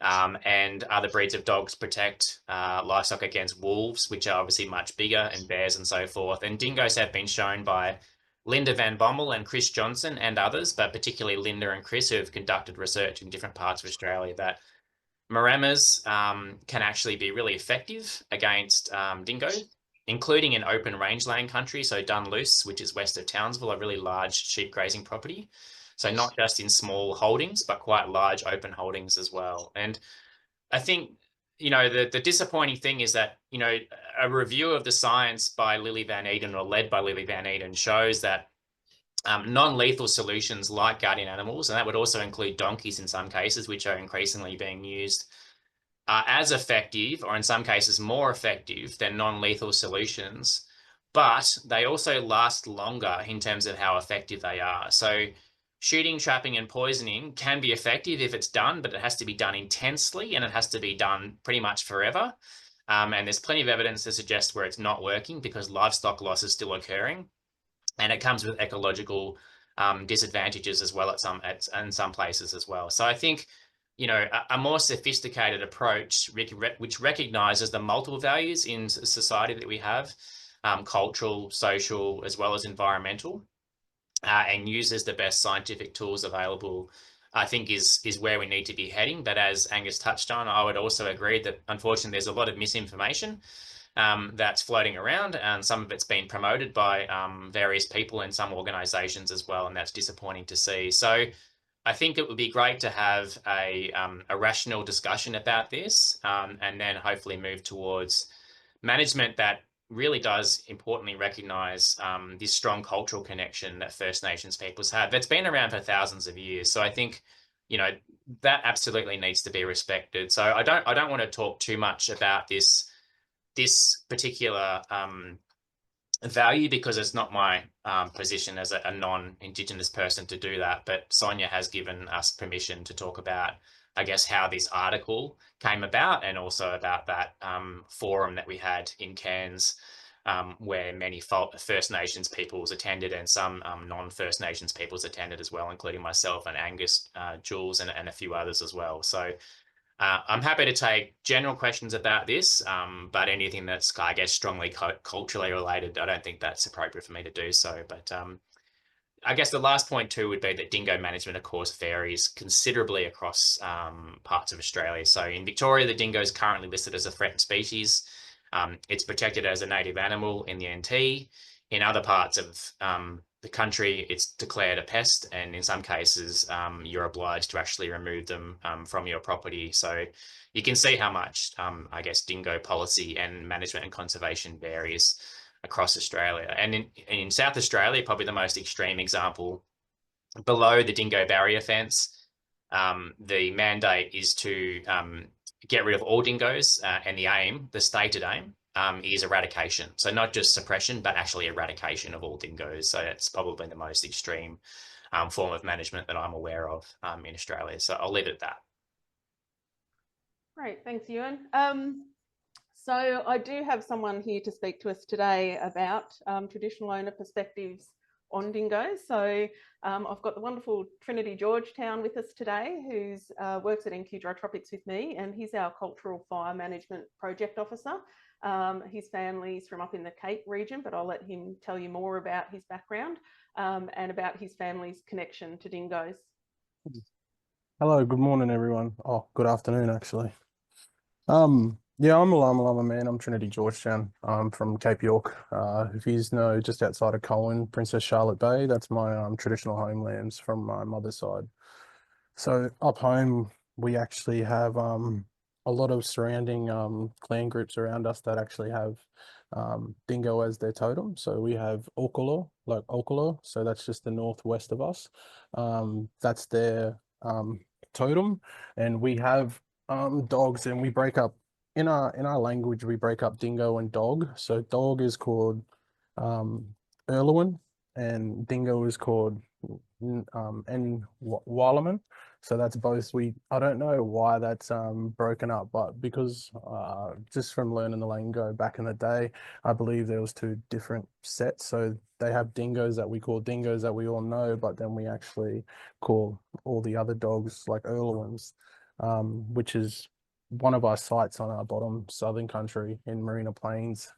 and other breeds of dogs protect livestock against wolves, which are obviously much bigger, and bears and so forth. And dingoes have been shown by Linda Van Bommel and Chris Johnson and others, but particularly Linda and Chris, who have conducted research in different parts of Australia, that Maramas can actually be really effective against dingoes, including in open rangeland country. So Dunluce, which is west of Townsville, a really large sheep grazing property. So not just in small holdings, but quite large open holdings as well. And I think, you know, the disappointing thing is that, you know, a review of the science by Lily Van Eden, or led by Lily Van Eden, shows that non-lethal solutions like guardian animals, and that would also include donkeys in some cases, which are increasingly being used, are as effective, or in some cases more effective, than non-lethal solutions, but they also last longer in terms of how effective they are. So shooting, trapping, and poisoning can be effective if it's done, but it has to be done intensely, and it has to be done pretty much forever. And there's plenty of evidence to suggest where it's not working, because livestock loss is still occurring, and it comes with ecological disadvantages as well in some places as well. So I think, you know, a more sophisticated approach which recognizes the multiple values in society that we have, cultural, social, as well as environmental, and uses the best scientific tools available, I think is where we need to be heading. But as Angus touched on, I would also agree that unfortunately there's a lot of misinformation that's floating around, and some of it's been promoted by various people in some organisations as well, and that's disappointing to see. So I think it would be great to have a rational discussion about this, and then hopefully move towards management that really does importantly recognise this strong cultural connection that First Nations peoples have. That's been around for thousands of years. So I think, you know, that absolutely needs to be respected. So I don't want to talk too much about this particular value, because it's not my position as a non-Indigenous person to do that. But Sonia has given us permission to talk about, I guess, how this article came about, and also about that forum that we had in Cairns, where many First Nations peoples attended, and some non-First Nations peoples attended as well, including myself and Angus, Jules, and a few others as well. So I'm happy to take general questions about this, but anything that's, I guess, strongly culturally related, I don't think that's appropriate for me to do so. But I guess the last point too would be that dingo management, of course, varies considerably across parts of Australia. So in Victoria, the dingo is currently listed as a threatened species. It's protected as a native animal in the NT. In other parts of the country, it's declared a pest, and in some cases, you're obliged to actually remove them from your property. So you can see how much, I guess, dingo policy and management and conservation varies across Australia. And in South Australia, probably the most extreme example, below the dingo barrier fence, the mandate is to get rid of all dingoes, and the stated aim, is eradication. So not just suppression, but actually eradication of all dingoes. So it's probably the most extreme form of management that I'm aware of in Australia. So I'll leave it at that. Great, thanks, Euan. So I do have someone here to speak to us today about traditional owner perspectives on dingoes. So I've got the wonderful Trinity Georgetown with us today, who works at NQ Tropics with me, and he's our Cultural Fire Management Project Officer. His family's from up in the Cape region, but I'll let him tell you more about his background and about his family's connection to dingoes. Hello, good morning, everyone. Oh, good afternoon, actually. Yeah, I'm a Lama man. I'm Trinity Georgetown. I'm from Cape York. If you know, just outside of Colwyn, Princess Charlotte Bay, that's my traditional homelands from my mother's side. So up home, we actually have a lot of surrounding clan groups around us that actually have dingo as their totem. So we have Okolo, like Okolo, so that's just the northwest of us. That's their totem, and we have dogs, and we break up in our language, we break up dingo and dog. So dog is called Erlewin, and dingo is called Wallaman. So that's both. I don't know why that's broken up, but because just from learning the lingo back in the day, I believe there was two different sets. So they have dingoes that we call dingoes that we all know, but then we actually call all the other dogs like Erlewins. which is one of our sites on our bottom southern country in Marina Plains.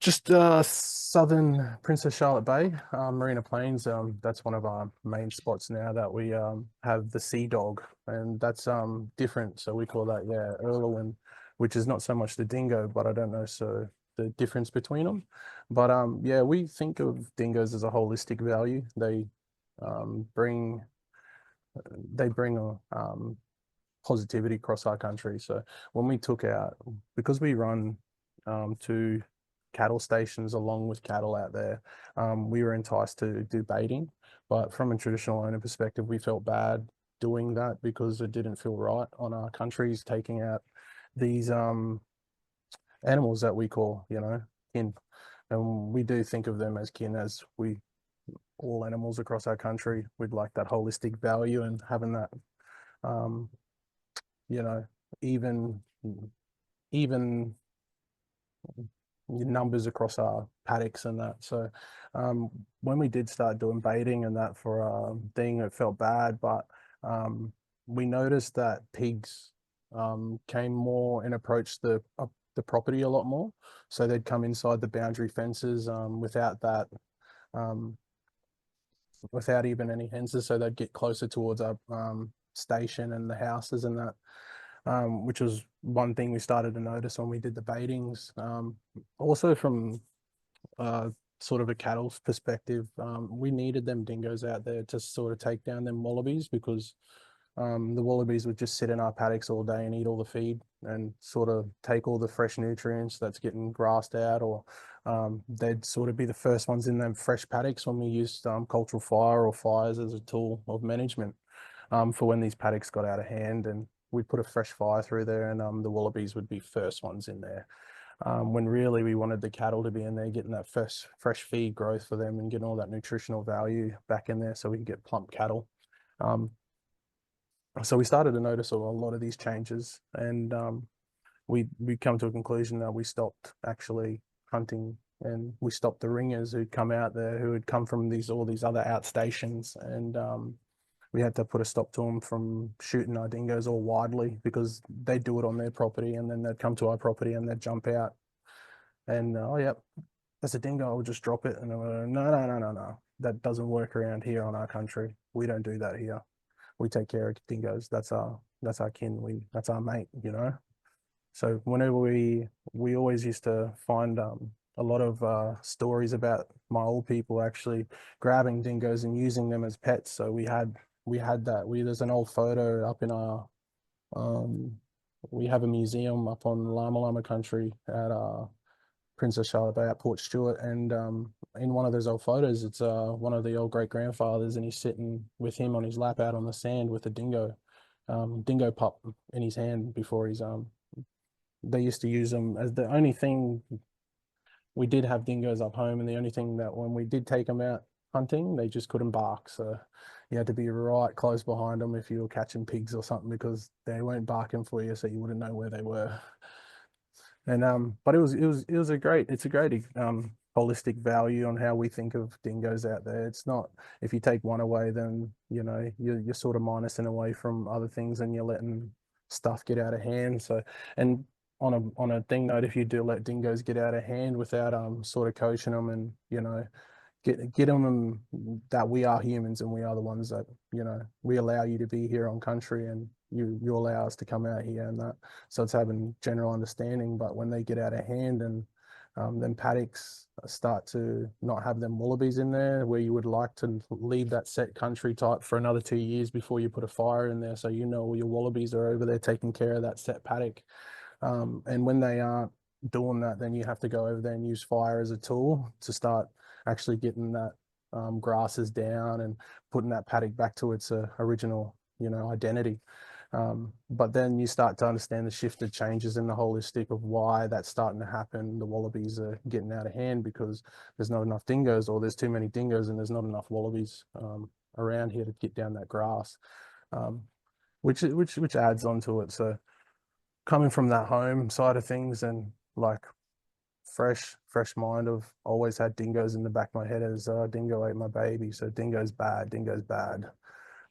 Just southern Princess Charlotte Bay, Marina Plains. That's one of our main spots now that we have the sea dog, and that's different. So we call that, yeah, Erlewin, which is not so much the dingo, but I don't know so the difference between them. But yeah, we think of dingoes as a holistic value. They bring positivity across our country. So when we took out, because we run 2 cattle stations along with cattle out there, we were enticed to do baiting, but from a traditional owner perspective, we felt bad doing that because it didn't feel right on our countries, taking out these animals that we call, you know, kin. And we do think of them as kin, as we all animals across our country. We'd like that holistic value and having that you know, even numbers across our paddocks and that. So when we did start doing baiting and that for our thing, it felt bad, but we noticed that pigs came more and approached the property a lot more. So they'd come inside the boundary fences without that, without even any fences. So they'd get closer towards our station and the houses and that. Which was one thing we started to notice when we did the baitings. Also from sort of a cattle perspective, we needed them dingoes out there to sort of take down them wallabies, because the wallabies would just sit in our paddocks all day and eat all the feed and sort of take all the fresh nutrients that's getting grassed out, or they'd sort of be the first ones in them fresh paddocks when we used cultural fire or fires as a tool of management for when these paddocks got out of hand, and we'd put a fresh fire through there, and the wallabies would be first ones in there. When really we wanted the cattle to be in there, getting that fresh feed growth for them and getting all that nutritional value back in there so we could get plump cattle. So we started to notice a lot of these changes, and we come to a conclusion that we stopped actually hunting, and we stopped the ringers who'd come out there, who had come from all these other outstations, and we had to put a stop to them from shooting our dingoes all widely, because they'd do it on their property and then they'd come to our property and they'd jump out and, oh, yep, that's a dingo, I'll just drop it. And I'm like, no, that doesn't work around here on our country. We don't do that here. We take care of dingoes. That's our kin. That's our mate, you know? So whenever we always used to find a lot of stories about my old people actually grabbing dingoes and using them as pets. So we had that. There's an old photo up in our, we have a museum up on Llama Llama country at Princess Charlotte Bay at Port Stewart, and in one of those old photos, it's one of the old great grandfathers, and he's sitting with him on his lap out on the sand with a dingo pup in his hand before he's they used to use them as the only thing. We did have dingoes up home, and the only thing that when we did take them out hunting, they just couldn't bark. So you had to be right close behind them if you were catching pigs or something, because they weren't barking for you, so you wouldn't know where they were. And but it's a great holistic value on how we think of dingoes out there. It's not, if you take one away, then you know you're sort of minusing away from other things, and you're letting stuff get out of hand. So, and on a thing note, if you do let dingoes get out of hand without sort of coaching them, and you know get them that we are humans and we are the ones that, you know, we allow you to be here on country, and you allow us to come out here, and that, so it's having general understanding. But when they get out of hand and then paddocks start to not have them wallabies in there, where you would like to leave that set country type for another 2 years before you put a fire in there, so you know all your wallabies are over there taking care of that set paddock. And when they aren't doing that, then you have to go over there and use fire as a tool to start actually getting that grasses down and putting that paddock back to its original, you know, identity. But then you start to understand the shifted changes in the holistic of why that's starting to happen. The wallabies are getting out of hand because there's not enough dingoes, or there's too many dingoes and there's not enough wallabies around here to get down that grass, which adds onto it. So coming from that home side of things, and like fresh mind of always had dingoes in the back of my head as dingo ate my baby, so dingo's bad.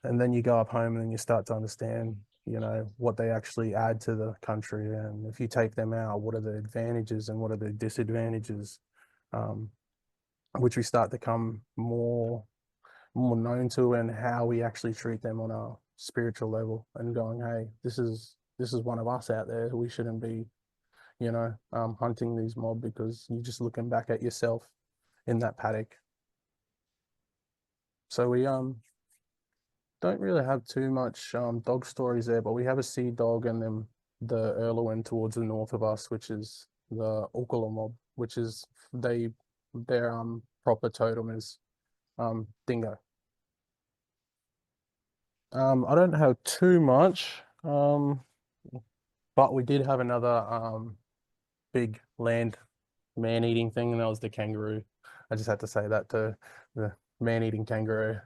and then you go up home and then you start to understand, you know, what they actually add to the country. And if you take them out, what are the advantages and what are the disadvantages, which we start to come more known to, and how we actually treat them on a spiritual level, and going, hey, this is one of us out there. We shouldn't be, you know, hunting these mob, because you're just looking back at yourself in that paddock. So we don't really have too much dog stories there, but we have a sea dog, and then the Erlewin towards the north of us, which is the Ukula mob, which is their proper totem is dingo. I don't have too much, but we did have another big land man-eating thing, and that was the kangaroo. I just had to say that, to the man-eating kangaroo.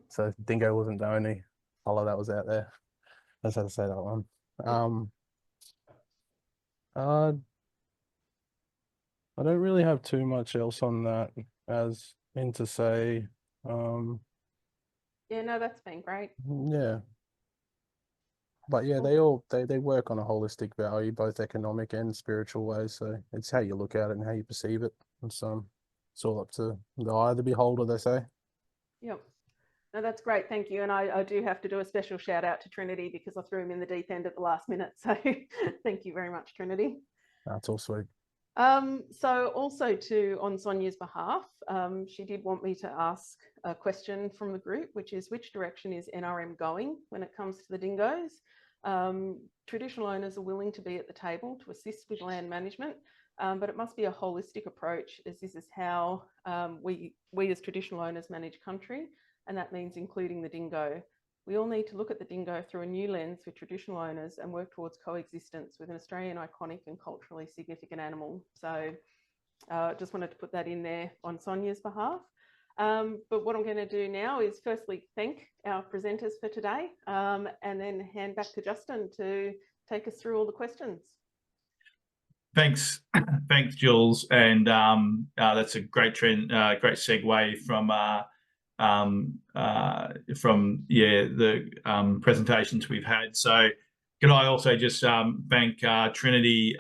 So dingo wasn't the only colour that was out there. I just had to say that one. I don't really have too much else on that as in to say. Yeah, no, that's been great. Yeah. But yeah, they work on a holistic value, both economic and spiritual ways. So it's how you look at it and how you perceive it. It's all up to the eye of the beholder, they say. Yep. No, that's great. Thank you. And I do have to do a special shout out to Trinity, because I threw him in the deep end at the last minute. So thank you very much, Trinity. That's all sweet. So also on Sonia's behalf, she did want me to ask a question from the group, which is, which direction is NRM going when it comes to the dingoes? Traditional owners are willing to be at the table to assist with land management, but it must be a holistic approach, as this is how we as traditional owners manage country, and that means including the dingo. We all need to look at the dingo through a new lens with traditional owners and work towards coexistence with an Australian iconic and culturally significant animal. So just wanted to put that in there on Sonia's behalf. But what I'm going to do now is firstly thank our presenters for today, and then hand back to Justin to take us through all the questions. Thanks, Jules, and that's a great great segue from the presentations we've had. So can I also just thank Trinity,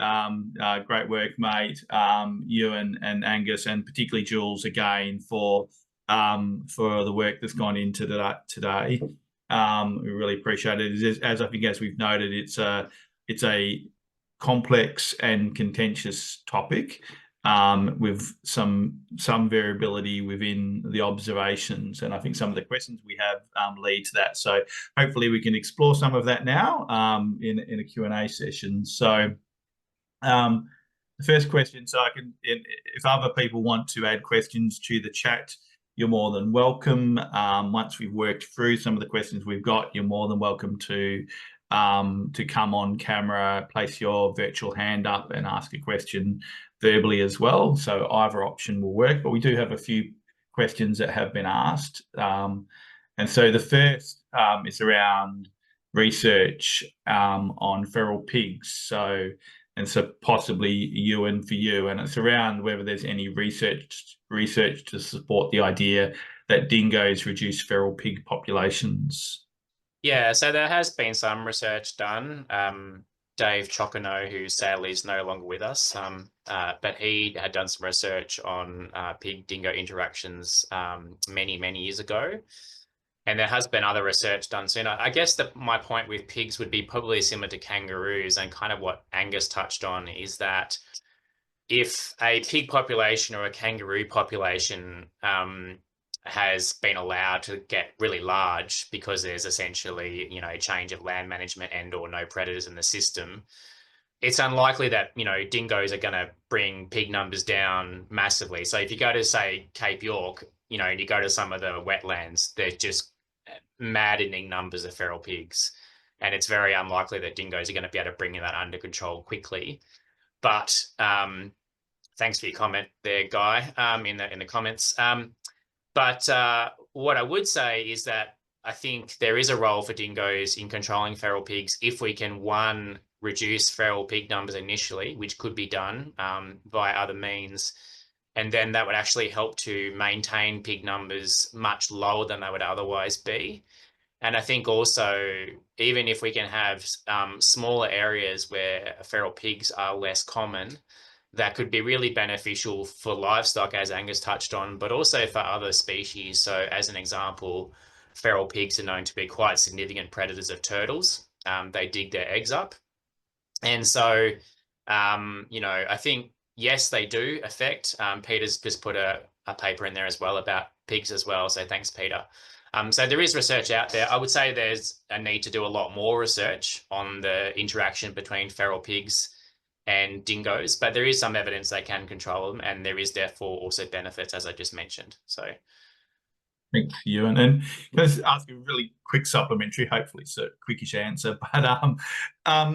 great work, mate, Euan and Angus, and particularly Jules again for the work that's gone into that today. We really appreciate it. As I think, as we've noted, it's a complex and contentious topic, with some variability within the observations, and I think some of the questions we have lead to that. So hopefully we can explore some of that now in a Q&A session. So the first question, so if other people want to add questions to the chat, you're more than welcome. Once we've worked through some of the questions we've got, you're more than welcome to come on camera, place your virtual hand up and ask a question verbally as well. So either option will work, but we do have a few questions that have been asked. And so the first is around research on feral pigs. So possibly Euan, for you, and it's around whether there's any research to support the idea that dingoes reduce feral pig populations. Yeah, so there has been some research done. Dave Chocano, who sadly is no longer with us, but he had done some research on pig-dingo interactions many years ago. And there has been other research done soon. I guess that my point with pigs would be probably similar to kangaroos, and kind of what Angus touched on is that if a pig population or a kangaroo population has been allowed to get really large because there's essentially, a change of land management and or no predators in the system, it's unlikely that, dingoes are going to bring pig numbers down massively. So if you go to, say, Cape York, and you go to some of the wetlands, there's just maddening numbers of feral pigs. And it's very unlikely that dingoes are going to be able to bring that under control quickly. But thanks for your comment there, Guy, in the comments. But what I would say is that I think there is a role for dingoes in controlling feral pigs if we can, one, reduce feral pig numbers initially, which could be done via other means. And then that would actually help to maintain pig numbers much lower than they would otherwise be. And I think also, even if we can have smaller areas where feral pigs are less common, that could be really beneficial for livestock, as Angus touched on, but also for other species. So as an example, feral pigs are known to be quite significant predators of turtles. They dig their eggs up. And so, you know, I think, yes, they do affect. Peter's just put a paper in there as well about pigs as well. So thanks, Peter. So there is research out there. I would say there's a need to do a lot more research on the interaction between feral pigs and dingoes, but there is some evidence they can control them, and there is therefore also benefits, as I just mentioned. So thanks, Euan. And can I just ask a really quick supplementary, hopefully it's a quickish answer, but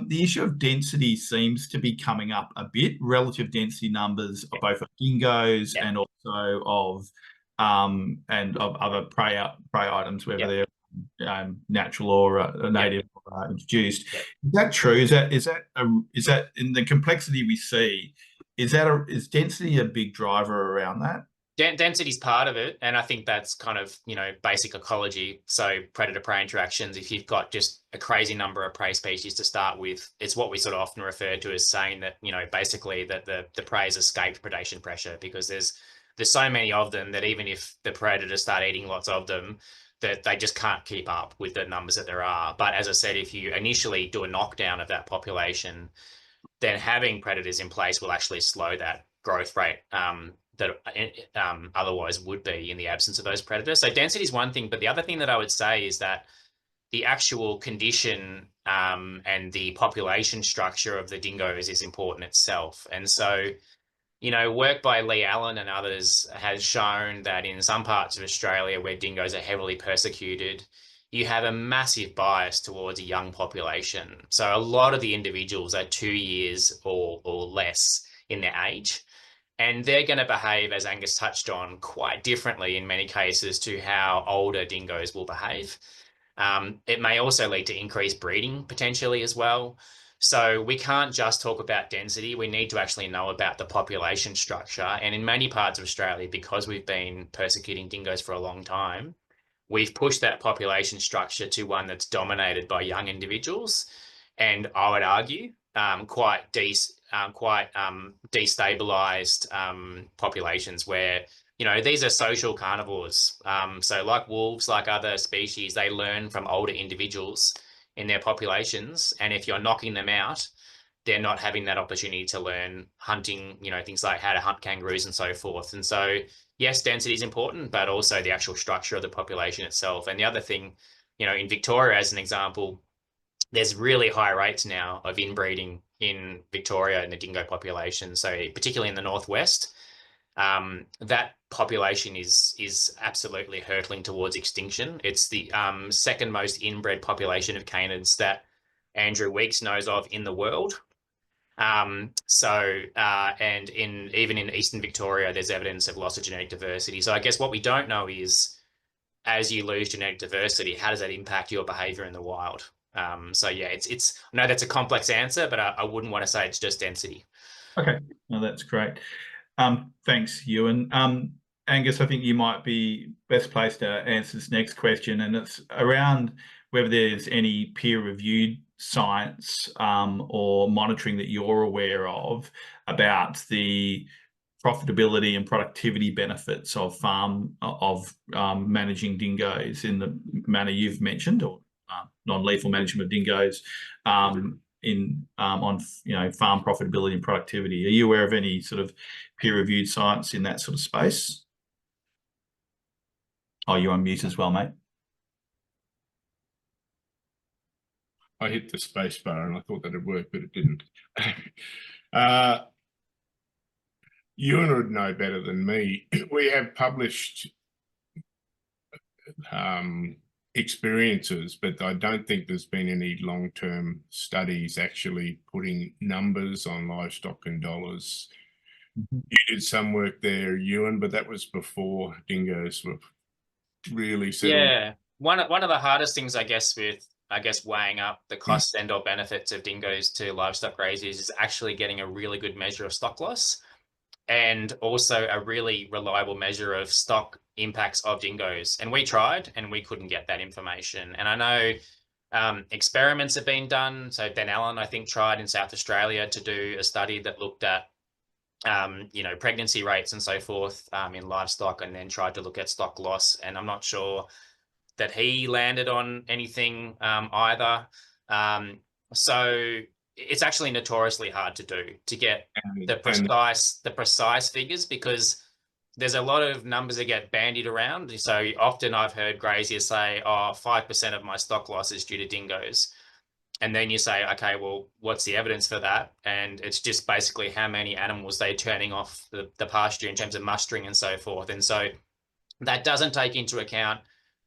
the issue of density seems to be coming up a bit, relative density numbers of both of dingoes and also of other prey items, whether they're natural or native or introduced. Is that true? Is that in the complexity we see? Is density a big driver around that? Density is part of it, and I think that's kind of, you know, basic ecology. So predator-prey interactions, if you've got just a crazy number of prey species to start with, it's what we sort of often refer to as saying that, you know, basically that the prey has escaped predation pressure, because there's so many of them that even if the predators start eating lots of them, that they just can't keep up with the numbers that there are. But as I said, if you initially do a knockdown of that population, then having predators in place will actually slow that growth rate that otherwise would be in the absence of those predators. So density is one thing, but the other thing that I would say is that the actual condition and the population structure of the dingoes is important itself. And so, you know, work by Lee Allen and others has shown that in some parts of Australia where dingoes are heavily persecuted, you have a massive bias towards a young population. So a lot of the individuals are 2 years or less in their age. And they're going to behave, as Angus touched on, quite differently in many cases to how older dingoes will behave. It may also lead to increased breeding potentially as well. So we can't just talk about density. We need to actually know about the population structure. And in many parts of Australia, because we've been persecuting dingoes for a long time, we've pushed that population structure to one that's dominated by young individuals. And I would argue quite destabilized populations where, you know, these are social carnivores. So like wolves, like other species, they learn from older individuals in their populations. And if you're knocking them out, they're not having that opportunity to learn hunting, you know, things like how to hunt kangaroos and so forth. And so, yes, density is important, but also the actual structure of the population itself. And the other thing, you know, in Victoria, as an example, there's really high rates now of inbreeding in Victoria in the dingo population. So particularly in the northwest, that population is absolutely hurtling towards extinction. It's the second most inbred population of canids that Andrew Weeks knows of in the world. And even in Eastern Victoria, there's evidence of loss of genetic diversity. So I guess what we don't know is, as you lose genetic diversity, how does that impact your behavior in the wild? So yeah, it's I know that's a complex answer, but I wouldn't want to say it's just density. Okay, no, that's great. Thanks, Euan. Angus, I think you might be best placed to answer this next question, and it's around whether there's any peer-reviewed science or monitoring that you're aware of about the profitability and productivity benefits of managing dingoes in the manner you've mentioned, or non-lethal management of dingoes on farm profitability and productivity. Are you aware of any sort of peer-reviewed science in that sort of space? Oh, you're on mute as well, mate. I hit the space bar and I thought that'd work, but it didn't. Euan would know better than me. We have published experiences, but I don't think there's been any long-term studies actually putting numbers on livestock and dollars. You did some work there, Euan, but that was before dingoes were really settled. Yeah, one of the hardest things, I guess, with weighing up the costs and or benefits of dingoes to livestock graziers is actually getting a really good measure of stock loss, and also a really reliable measure of stock impacts of dingoes. And we tried and we couldn't get that information. And I know experiments have been done. So Ben Allen, I think, tried in South Australia to do a study that looked at, you know, pregnancy rates and so forth in livestock, and then tried to look at stock loss. And I'm not sure that he landed on anything either. So it's actually notoriously hard to do, to get the precise figures, because there's a lot of numbers that get bandied around. So often I've heard graziers say, oh, 5% of my stock loss is due to dingoes. And then you say, okay, well, what's the evidence for that? And it's just basically how many animals they're turning off the pasture in terms of mustering and so forth. And so that doesn't take into account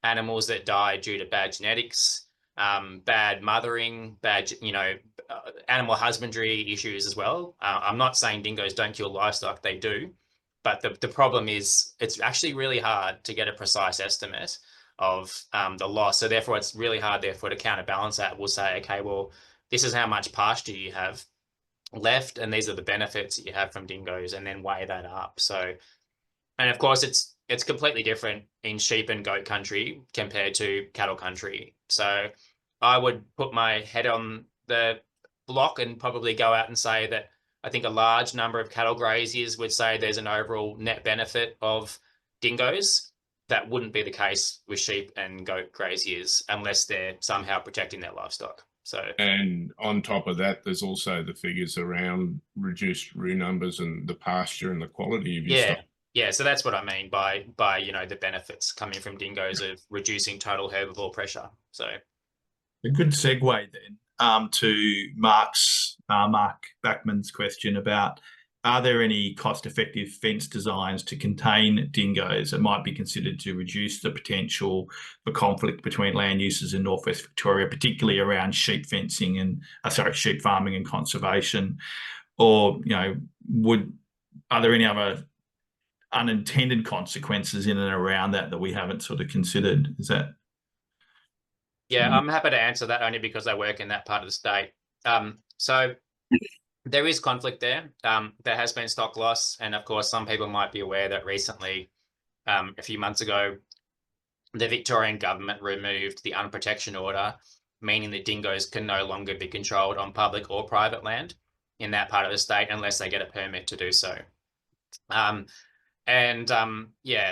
animals that die due to bad genetics, bad mothering, bad, you know, animal husbandry issues as well. I'm not saying dingoes don't kill livestock, they do. But the problem is it's actually really hard to get a precise estimate of the loss. So therefore, it's really hard, therefore, to counterbalance that. We'll say, okay, well, this is how much pasture you have left, and these are the benefits that you have from dingoes, and then weigh that up. So, and of course, it's completely different in sheep and goat country compared to cattle country. So I would put my head on the block and probably go out and say that I think a large number of cattle graziers would say there's an overall net benefit of dingoes. That wouldn't be the case with sheep and goat graziers unless they're somehow protecting their livestock. So, and on top of that, there's also the figures around reduced roo numbers and the pasture and the quality of your stock. Yeah, so that's what I mean by you know, the benefits coming from dingoes of reducing total herbivore pressure. So a good segue then to Mark Backman's question about, are there any cost-effective fence designs to contain dingoes that might be considered to reduce the potential for conflict between land uses in Northwest Victoria, particularly around sheep fencing and sheep farming and conservation? Or, you know, are there any other unintended consequences in and around that we haven't sort of considered? Is that? Yeah, I'm happy to answer that, only because I work in that part of the state. So there is conflict there. There has been stock loss. And of course, some people might be aware that recently, a few months ago, the Victorian government removed the unprotection order, meaning that dingoes can no longer be controlled on public or private land in that part of the state unless they get a permit to do so. Yeah,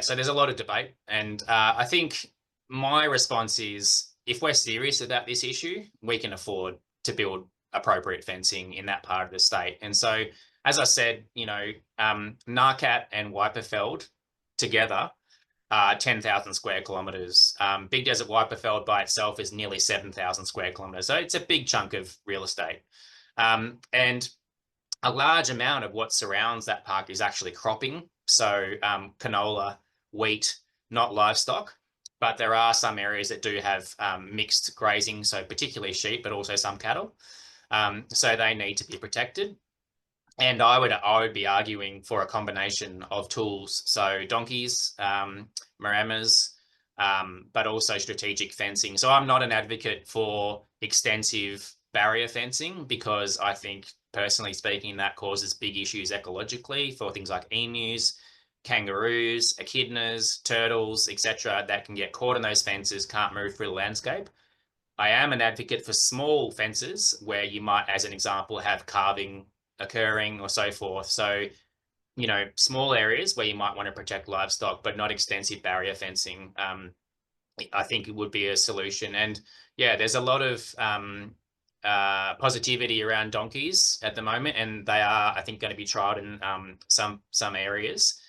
so there's a lot of debate. And I think my response is, if we're serious about this issue, we can afford to build appropriate fencing in that part of the state. And so, as I said, you know, Narcat and Weiperfeld together are 10,000 square kilometres. Big Desert Weiperfeld by itself is nearly 7,000 square kilometres. So it's a big chunk of real estate. And a large amount of what surrounds that park is actually cropping. So canola, wheat, not livestock. But there are some areas that do have mixed grazing, so particularly sheep, but also some cattle. So they need to be protected. And I would be arguing for a combination of tools, so donkeys, maramas, but also strategic fencing. So I'm not an advocate for extensive barrier fencing, because I think, personally speaking, that causes big issues ecologically for things like emus, kangaroos, echidnas, turtles, etc., that can get caught in those fences, can't move through the landscape. I am an advocate for small fences where you might, as an example, have calving occurring or so forth. So, you know, small areas where you might want to protect livestock, but not extensive barrier fencing. I think it would be a solution. And yeah, there's a lot of positivity around donkeys at the moment, and they are, I think, going to be trialed in some areas.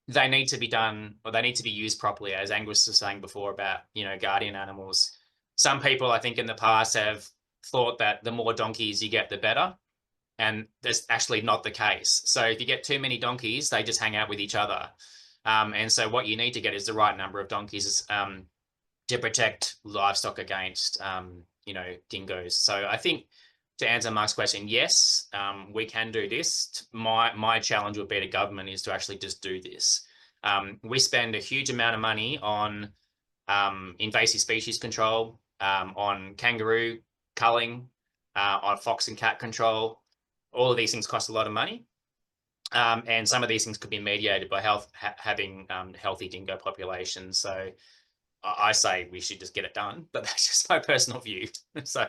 They need to be done, or they need to be used properly, as Angus was saying before about, you know, guardian animals. Some people, I think, in the past have thought that the more donkeys you get, the better. And that's actually not the case. So if you get too many donkeys, they just hang out with each other. And so what you need to get is the right number of donkeys to protect livestock against, you know, dingoes. So I think, to answer Mark's question, yes, we can do this. My challenge would be to government is to actually just do this. We spend a huge amount of money on invasive species control, on kangaroo culling, on fox and cat control. All of these things cost a lot of money. And some of these things could be mediated by having healthy dingo populations. So I say we should just get it done, but that's just my personal view. So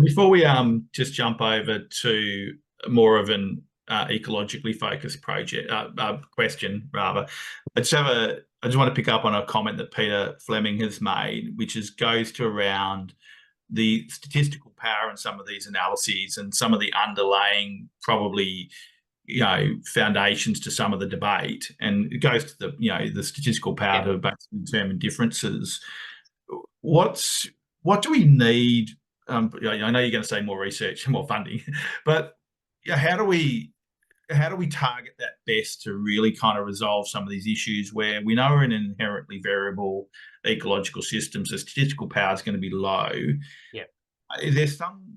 before we just jump over to more of an ecologically focused project question rather, I just want to pick up on a comment that Peter Fleming has made, which goes to around the statistical power in some of these analyses and some of the underlying probably foundations to some of the debate, and it goes to the statistical power to basically determine differences. What do we need? I know you're going to say more research and more funding, but how do we target that best to really kind of resolve some of these issues where we know we're in an inherently variable ecological system, so statistical power is going to be low? Yeah. Is there some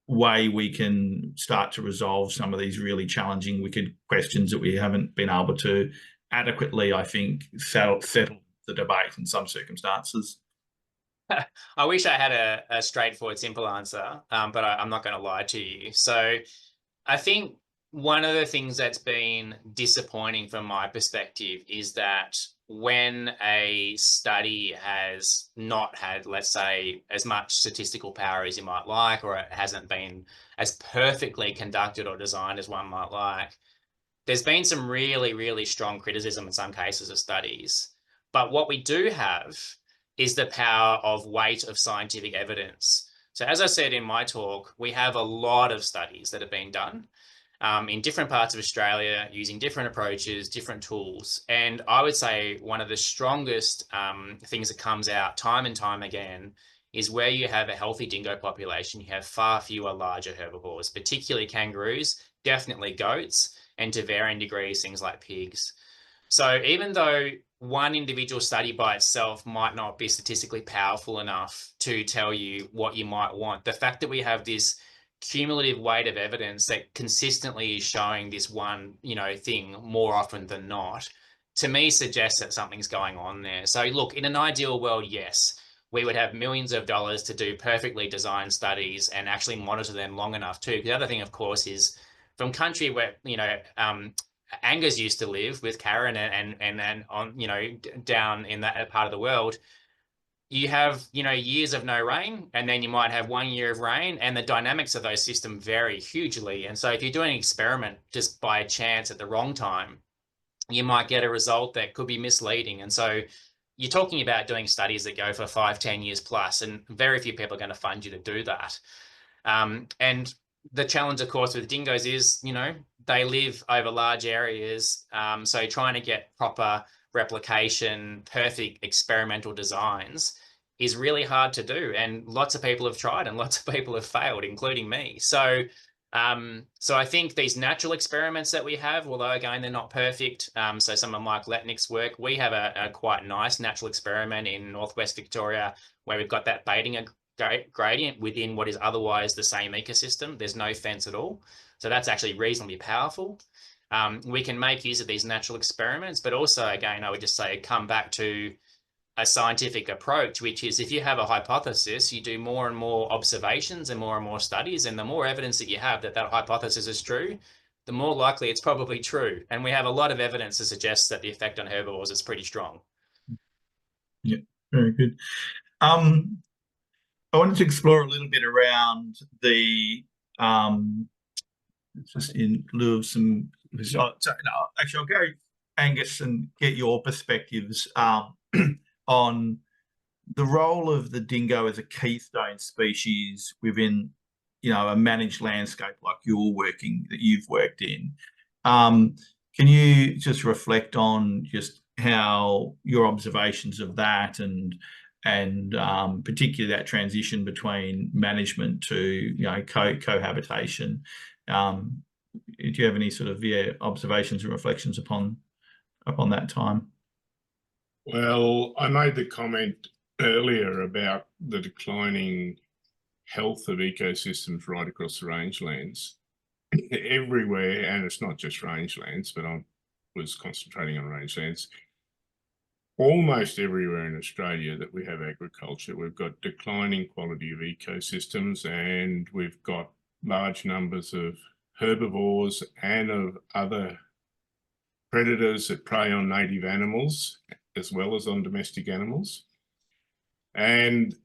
way we can start to resolve some of these really challenging, wicked questions that we haven't been able to adequately, I think, settle the debate in some circumstances? I wish I had a straightforward, simple answer, but I'm not going to lie to you. So I think one of the things that's been disappointing from my perspective is that when a study has not had, let's say, as much statistical power as you might like, or it hasn't been as perfectly conducted or designed as one might like, there's been some really, really strong criticism in some cases of studies. But what we do have is the power of weight of scientific evidence. So as I said in my talk, we have a lot of studies that have been done in different parts of Australia using different approaches, different tools. And I would say one of the strongest things that comes out time and time again is where you have a healthy dingo population, you have far fewer larger herbivores, particularly kangaroos, definitely goats, and to varying degrees, things like pigs. So even though one individual study by itself might not be statistically powerful enough to tell you what you might want, the fact that we have this cumulative weight of evidence that consistently is showing this one, thing more often than not, to me suggests that something's going on there. So look, in an ideal world, yes, we would have millions of dollars to do perfectly designed studies and actually monitor them long enough too. The other thing, of course, is from country where, Angus used to live with Karen and on, down in that part of the world, you have, years of no rain, and then you might have 1 year of rain, and the dynamics of those systems vary hugely. And so if you're doing an experiment just by chance at the wrong time, you might get a result that could be misleading. And so you're talking about doing studies that go for 5-10 years plus, and very few people are going to fund you to do that. And the challenge, of course, with dingoes is, they live over large areas. So trying to get proper replication, perfect experimental designs is really hard to do. And lots of people have tried and lots of people have failed, including me. So I think these natural experiments that we have, although again, they're not perfect. So some of Mike Letnick's work, we have a quite nice natural experiment in Northwest Victoria where we've got that baiting gradient within what is otherwise the same ecosystem. There's no fence at all. So that's actually reasonably powerful. We can make use of these natural experiments, but also, again, I would just say, come back to a scientific approach, which is if you have a hypothesis, you do more and more observations and more studies, and the more evidence that you have that hypothesis is true, the more likely it's probably true. And we have a lot of evidence to suggest that the effect on herbivores is pretty strong. Yeah, very good. I wanted to explore a little bit around the just in lieu of some. So, actually, I'll go, Angus, and get your perspectives on the role of the dingo as a keystone species within, a managed landscape like you've worked in. Can you just reflect on just how your observations of that and particularly that transition between management to cohabitation? Do you have any sort of observations and reflections upon that time? Well, I made the comment earlier about the declining health of ecosystems right across the rangelands everywhere, and it's not just rangelands, but I was concentrating on rangelands. Almost everywhere in Australia that we have agriculture, we've got declining quality of ecosystems, and we've got large numbers of herbivores and of other predators that prey on native animals as well as on domestic animals. And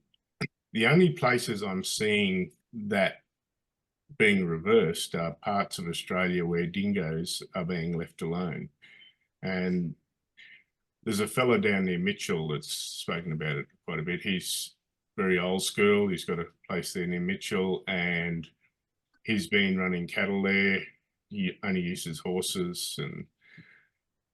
the only places I'm seeing that being reversed are parts of Australia where dingoes are being left alone. And there's a fellow down near Mitchell that's spoken about it quite a bit. He's very old school. He's got a place there near Mitchell, and he's been running cattle there. He only uses horses, and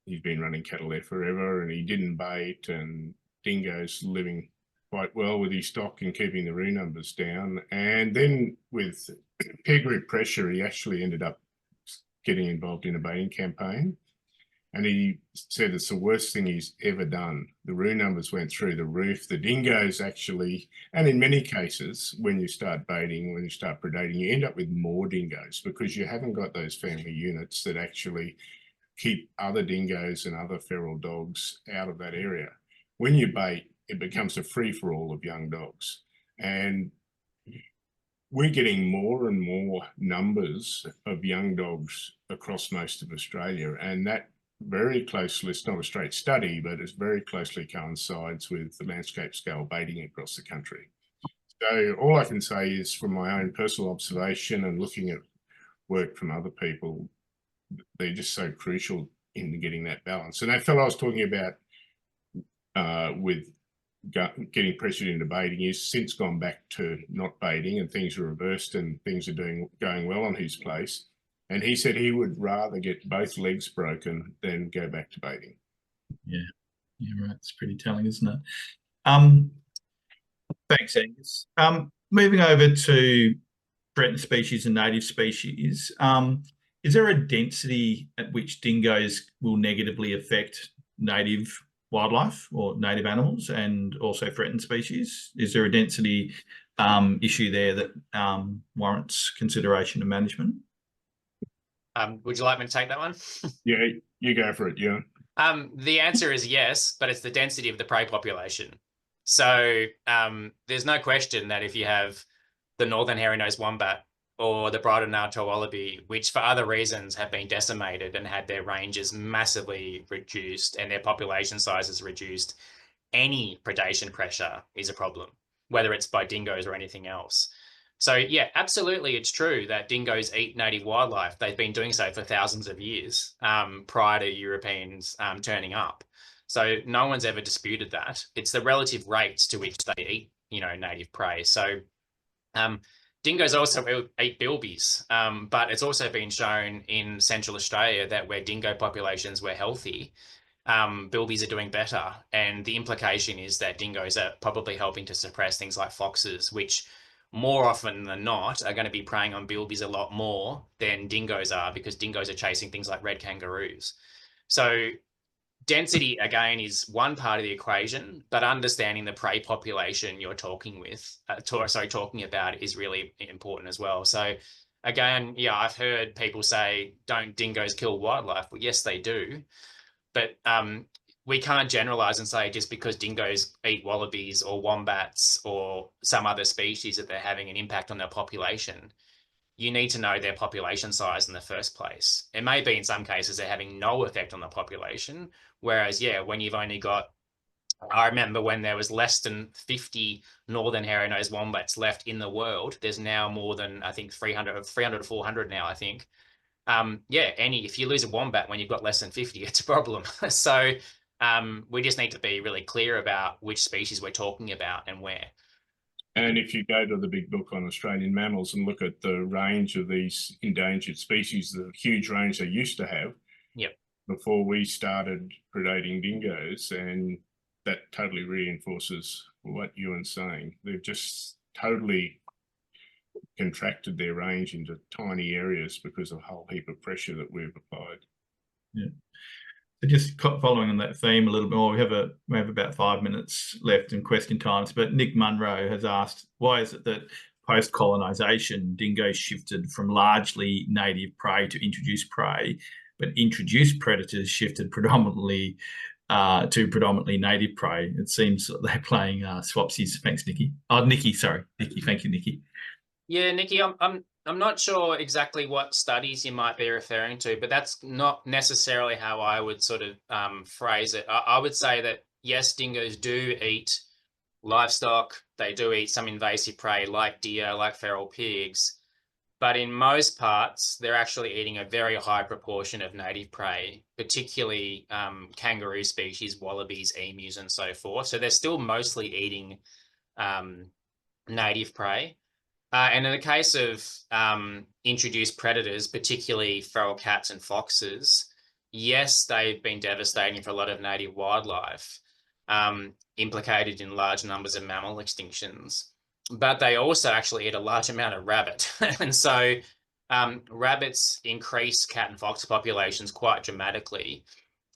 he's been running cattle there forever, and he didn't bait, and dingoes living quite well with his stock and keeping the roo numbers down. And then with peer group pressure, he actually ended up getting involved in a baiting campaign. And he said it's the worst thing he's ever done. The roo numbers went through the roof. The dingoes actually, and in many cases, when you start baiting, when you start predating, you end up with more dingoes because you haven't got those family units that actually keep other dingoes and other feral dogs out of that area. When you bait, it becomes a free-for-all of young dogs. And we're getting more and more numbers of young dogs across most of Australia. And that very closely, it's not a straight study, but it very closely coincides with the landscape scale baiting across the country. So all I can say is from my own personal observation and looking at work from other people, they're just so crucial in getting that balance. And that fellow I was talking about with getting pressured into baiting, he's since gone back to not baiting, and things are reversed and things are going well on his place. And he said he would rather get both legs broken than go back to baiting. Yeah, right. It's pretty telling, isn't it? Thanks, Angus. Moving over to threatened species and native species, is there a density at which dingoes will negatively affect native wildlife or native animals and also threatened species? Is there a density issue there that warrants consideration and management? Would you like me to take that one? Yeah, you go for it, Euan. The answer is yes, but it's the density of the prey population. So there's no question that if you have the northern hairy-nosed wombat or the bridle-nailed tall wallaby, which for other reasons have been decimated and had their ranges massively reduced and their population sizes reduced, any predation pressure is a problem, whether it's by dingoes or anything else. So yeah, absolutely, it's true that dingoes eat native wildlife. They've been doing so for thousands of years prior to Europeans turning up. So no one's ever disputed that. It's the relative rates to which they eat, native prey. So dingoes also eat bilbies, but it's also been shown in Central Australia that where dingo populations were healthy, bilbies are doing better. And the implication is that dingoes are probably helping to suppress things like foxes, which more often than not are going to be preying on bilbies a lot more than dingoes are, because dingoes are chasing things like red kangaroos. So density, again, is one part of the equation, but understanding the prey population you're talking about is really important as well. So again, yeah, I've heard people say, don't dingoes kill wildlife? Well, yes, they do. But we can't generalize and say just because dingoes eat wallabies or wombats or some other species that they're having an impact on their population. You need to know their population size in the first place. It may be in some cases they're having no effect on the population. Whereas, yeah, when you've only got, I remember when there was less than 50 northern hairy-nosed wombats left in the world, there's now more than, I think, 300 or 400 now, I think. If you lose a wombat when you've got less than 50, it's a problem. So we just need to be really clear about which species we're talking about and where. And if you go to the big book on Australian mammals and look at the range of these endangered species, the huge range they used to have before we started predating dingoes, and that totally reinforces what Euan's saying. They've just totally contracted their range into tiny areas because of a whole heap of pressure that we've applied. Yeah. So just following on that theme a little bit more, we have about 5 minutes left in question times, but Nick Munro has asked, why is it that post-colonisation dingoes shifted from largely native prey to introduced prey, but introduced predators shifted predominantly to predominantly native prey? It seems that they're playing swapsies. Thanks, Nikki. Oh, Nikki, sorry. Nikki, thank you, Nikki. Yeah, Nikki, I'm I'm not sure exactly what studies you might be referring to, but that's not necessarily how I would sort of phrase it. I would say that yes, dingoes do eat livestock. They do eat some invasive prey like deer, like feral pigs. But in most parts, they're actually eating a very high proportion of native prey, particularly kangaroo species, wallabies, emus, and so forth. So they're still mostly eating native prey. And in the case of introduced predators, particularly feral cats and foxes, yes, they've been devastating for a lot of native wildlife, implicated in large numbers of mammal extinctions. But they also actually eat a large amount of rabbit. And so rabbits increase cat and fox populations quite dramatically.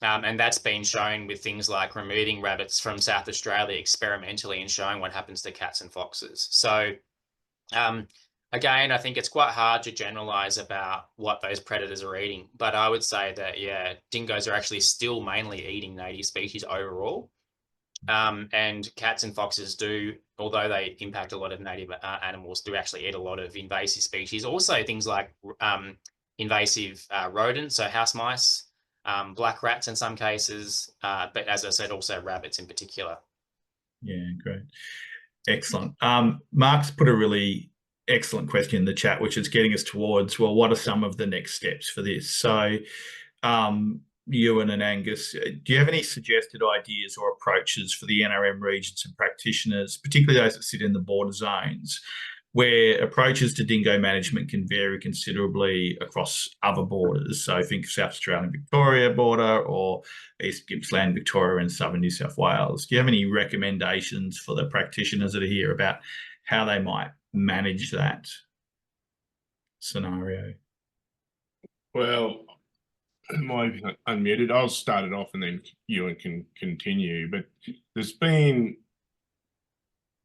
And that's been shown with things like removing rabbits from South Australia experimentally and showing what happens to cats and foxes. So again, I think it's quite hard to generalize about what those predators are eating, but I would say that, yeah, dingoes are actually still mainly eating native species overall. And cats and foxes do, although they impact a lot of native animals, do actually eat a lot of invasive species. Also things like invasive rodents, so house mice, black rats in some cases, but as I said, also rabbits in particular. Yeah, great. Excellent. Mark's put a really excellent question in the chat, which is getting us towards, well, what are some of the next steps for this? So, Euan and Angus, do you have any suggested ideas or approaches for the NRM regions and practitioners, particularly those that sit in the border zones, where approaches to dingo management can vary considerably across other borders? So think South Australian Victoria border or East Gippsland, Victoria and Southern New South Wales. Do you have any recommendations for the practitioners that are here about how they might manage that scenario? Well, am I unmuted? I'll start it off and then Euan can continue. But there's been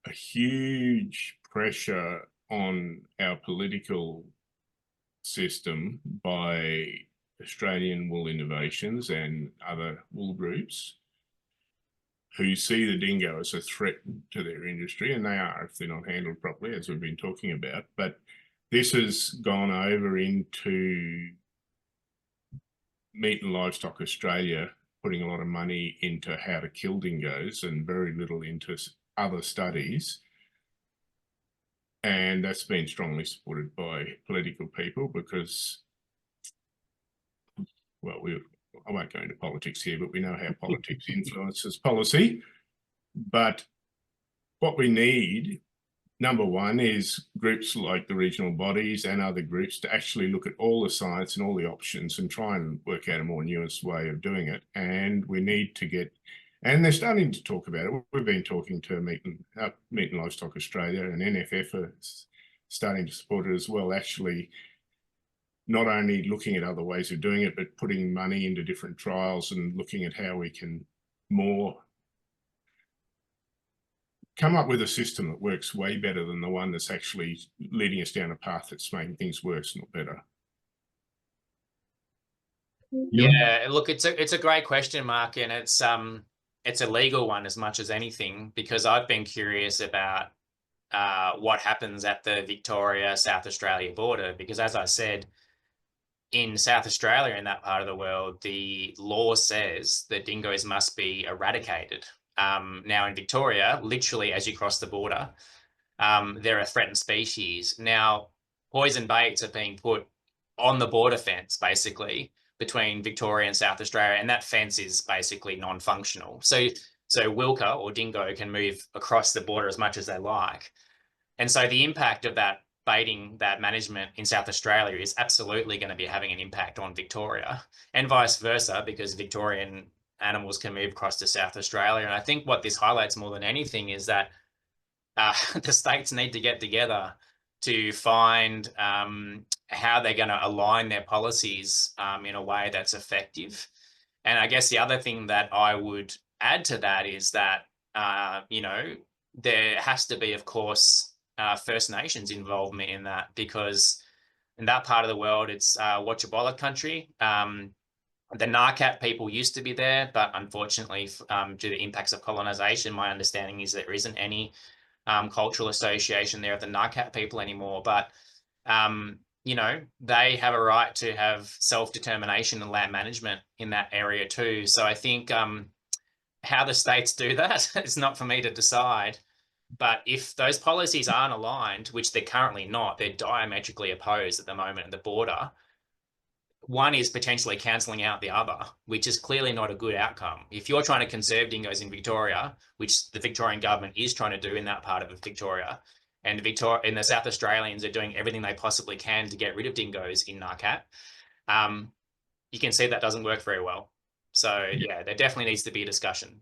a huge pressure on our political system by Australian Wool Innovations and other wool groups who see the dingo as a threat to their industry, and they are if they're not handled properly, as we've been talking about. But this has gone over into Meat and Livestock Australia putting a lot of money into how to kill dingoes and very little into other studies. And that's been strongly supported by political people because, well, I won't go into politics here, but we know how politics influences policy. But what we need, number one, is groups like the regional bodies and other groups to actually look at all the science and all the options and try and work out a more nuanced way of doing it. And we need to get, and they're starting to talk about it. We've been talking to Meat and Livestock Australia, and NFF are starting to support it as well, actually not only looking at other ways of doing it, but putting money into different trials and looking at how we can more come up with a system that works way better than the one that's actually leading us down a path that's making things worse, not better. Yeah, look, it's a great question, Mark, and it's a legal one as much as anything, because I've been curious about what happens at the Victoria South Australia border, because as I said, in South Australia, in that part of the world, the law says that dingoes must be eradicated. Now in Victoria, literally as you cross the border, they're a threatened species. Now, poison baits are being put on the border fence, basically, between Victoria and South Australia, and that fence is basically non-functional. So Wilka or dingo can move across the border as much as they like. And so the impact of that baiting, that management in South Australia is absolutely going to be having an impact on Victoria, and vice versa, because Victorian animals can move across to South Australia. And I think what this highlights more than anything is that the states need to get together to find how they're going to align their policies in a way that's effective. And I guess the other thing that I would add to that is that, you know, there has to be, of course, First Nations involvement in that, because in that part of the world, it's Wotjobaluk country. The Narcat people used to be there, but unfortunately, due to the impacts of colonization, my understanding is there isn't any cultural association there of the Narcat people anymore. But you know, they have a right to have self-determination and land management in that area too. So I think how the states do that, it's not for me to decide. But if those policies aren't aligned, which they're currently not, they're diametrically opposed at the moment at the border, one is potentially cancelling out the other, which is clearly not a good outcome. If you're trying to conserve dingoes in Victoria, which the Victorian government is trying to do in that part of Victoria, and the South Australians are doing everything they possibly can to get rid of dingoes in Narcat, you can see that doesn't work very well. So yeah, there definitely needs to be a discussion.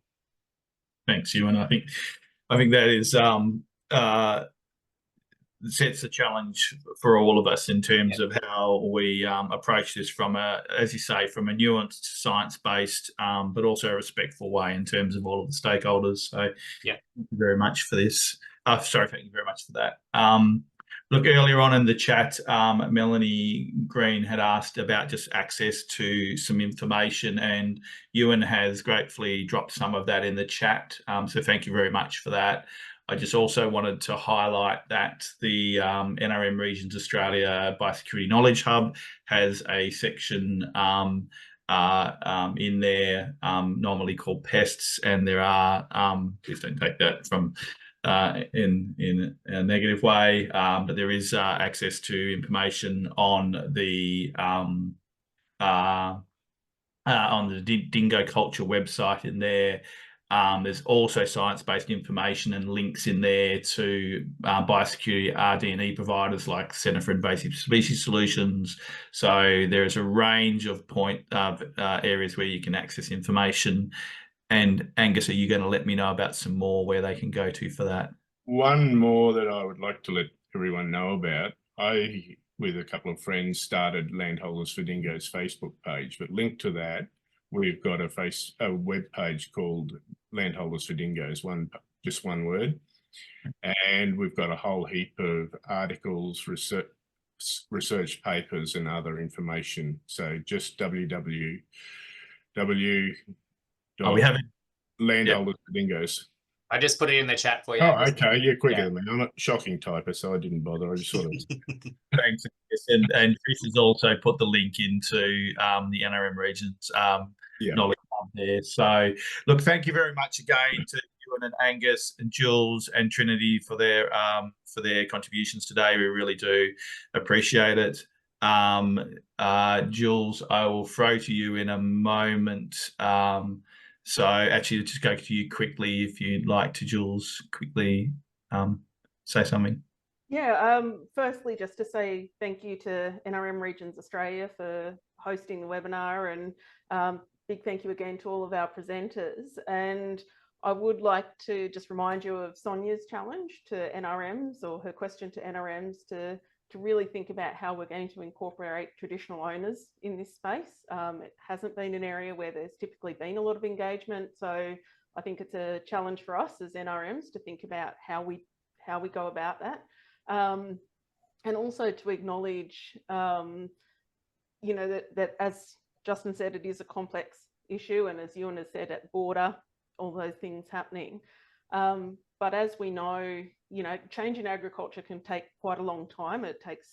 Thanks, Euan. I think that is sets a challenge for all of us in terms of how we approach this from a, as you say, from a nuanced, science-based, but also a respectful way in terms of all of the stakeholders. So yeah, thank you very much for this. Sorry, thank you very much for that. Look, earlier on in the chat, Melanie Green had asked about just access to some information, and Euan has gratefully dropped some of that in the chat. So thank you very much for that. I just also wanted to highlight that the NRM Regions Australia Biosecurity Knowledge Hub has a section in there normally called pests, and there are, please don't take that from in a negative way, but there is access to information on the Dingo Culture website in there. There's also science-based information and links in there to biosecurity RD&E providers like Centre for Invasive Species Solutions. So there's a range of areas where you can access information. And Angus, are you going to let me know about some more where they can go to for that? One more that I would like to let everyone know about. I, with a couple of friends, started Landholders for Dingoes Facebook page, but linked to that, we've got a web page called Landholders for Dingoes, just one word. And we've got a whole heap of articles, research papers and other information. So just www. We have it. Landholders for Dingoes. I just put it in the chat for you. Oh, okay. Yeah, quicker than me. I'm a shocking typer, so I didn't bother. I just sort of. Thanks. And Trish has also put the link into the NRM Regions Knowledge Hub there. So, look, thank you very much again to Euan and Angus and Jules and Trinity for their contributions today. We really do appreciate it. Jules, I will throw to you in a moment. So actually, just go to you quickly if you'd like to, Jules, quickly say something. Yeah, firstly, just to say thank you to NRM Regions Australia for hosting the webinar, and big thank you again to all of our presenters. And I would like to just remind you of Sonia's challenge to NRMs, or her question to NRMs, to really think about how we're going to incorporate traditional owners in this space. It hasn't been an area where there's typically been a lot of engagement, so I think it's a challenge for us as NRMs to think about how we go about that, and also to acknowledge, you know, that as Justin said, it is a complex issue, and as Euan has said, at border, all those things happening. But as we know, you know, change in agriculture can take quite a long time. It takes,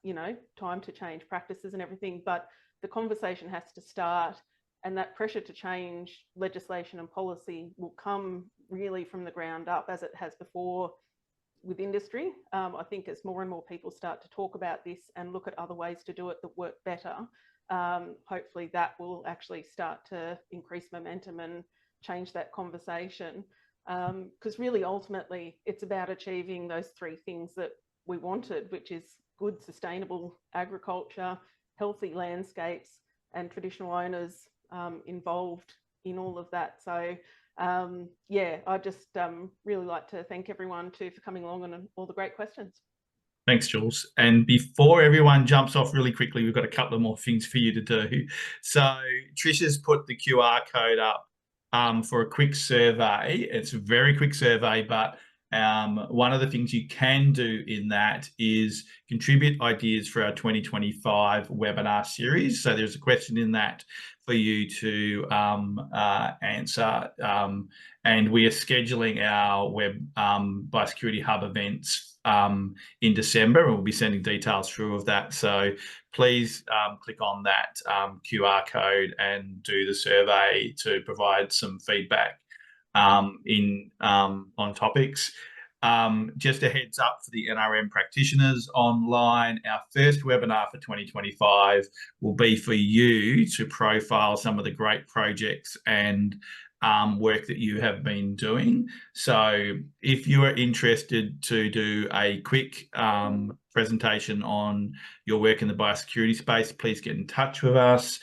you know, time to change practices and everything, but the conversation has to start, and that pressure to change legislation and policy will come really from the ground up, as it has before with industry. I think as more and more people start to talk about this and look at other ways to do it that work better, hopefully that will actually start to increase momentum and change that conversation. Because really, ultimately, it's about achieving those three things that we wanted, which is good, sustainable agriculture, healthy landscapes, and traditional owners involved in all of that. So, yeah, I just really like to thank everyone too for coming along and all the great questions. Thanks, Jules. And before everyone jumps off really quickly, we've got a couple of more things for you to do. So Trisha's put the QR code up for a quick survey. It's a very quick survey, but one of the things you can do in that is contribute ideas for our 2025 webinar series. So there's a question in that for you to answer. And we are scheduling our Biosecurity Hub events in December, and we'll be sending details through of that. So please click on that QR code and do the survey to provide some feedback on topics. Just a heads up for the NRM practitioners online, our first webinar for 2025 will be for you to profile some of the great projects and work that you have been doing. So if you are interested to do a quick presentation on your work in the biosecurity space, please get in touch with us,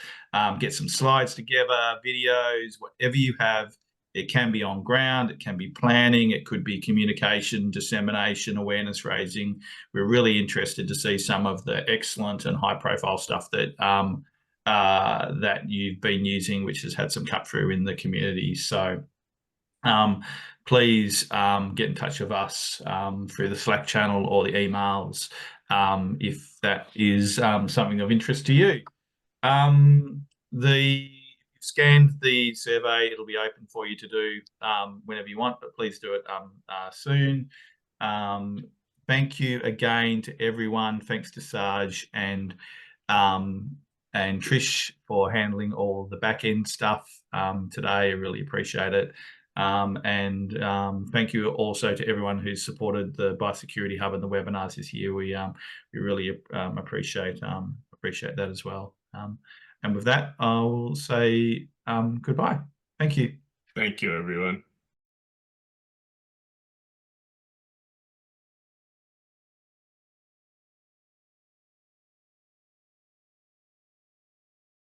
get some slides together, videos, whatever you have. It can be on ground, it can be planning, it could be communication, dissemination, awareness raising. We're really interested to see some of the excellent and high profile stuff that that you've been using, which has had some cut through in the community. So please get in touch with us through the Slack channel or the emails if that is something of interest to you. Scanned the survey, it'll be open for you to do whenever you want, but please do it soon. Thank you again to everyone. Thanks to Sarge and Trish for handling all the back end stuff today. I really appreciate it. Thank you also to everyone who's supported the Biosecurity Hub and the webinars this year. We really appreciate that as well. And with that, I will say goodbye. Thank you. Thank you, everyone.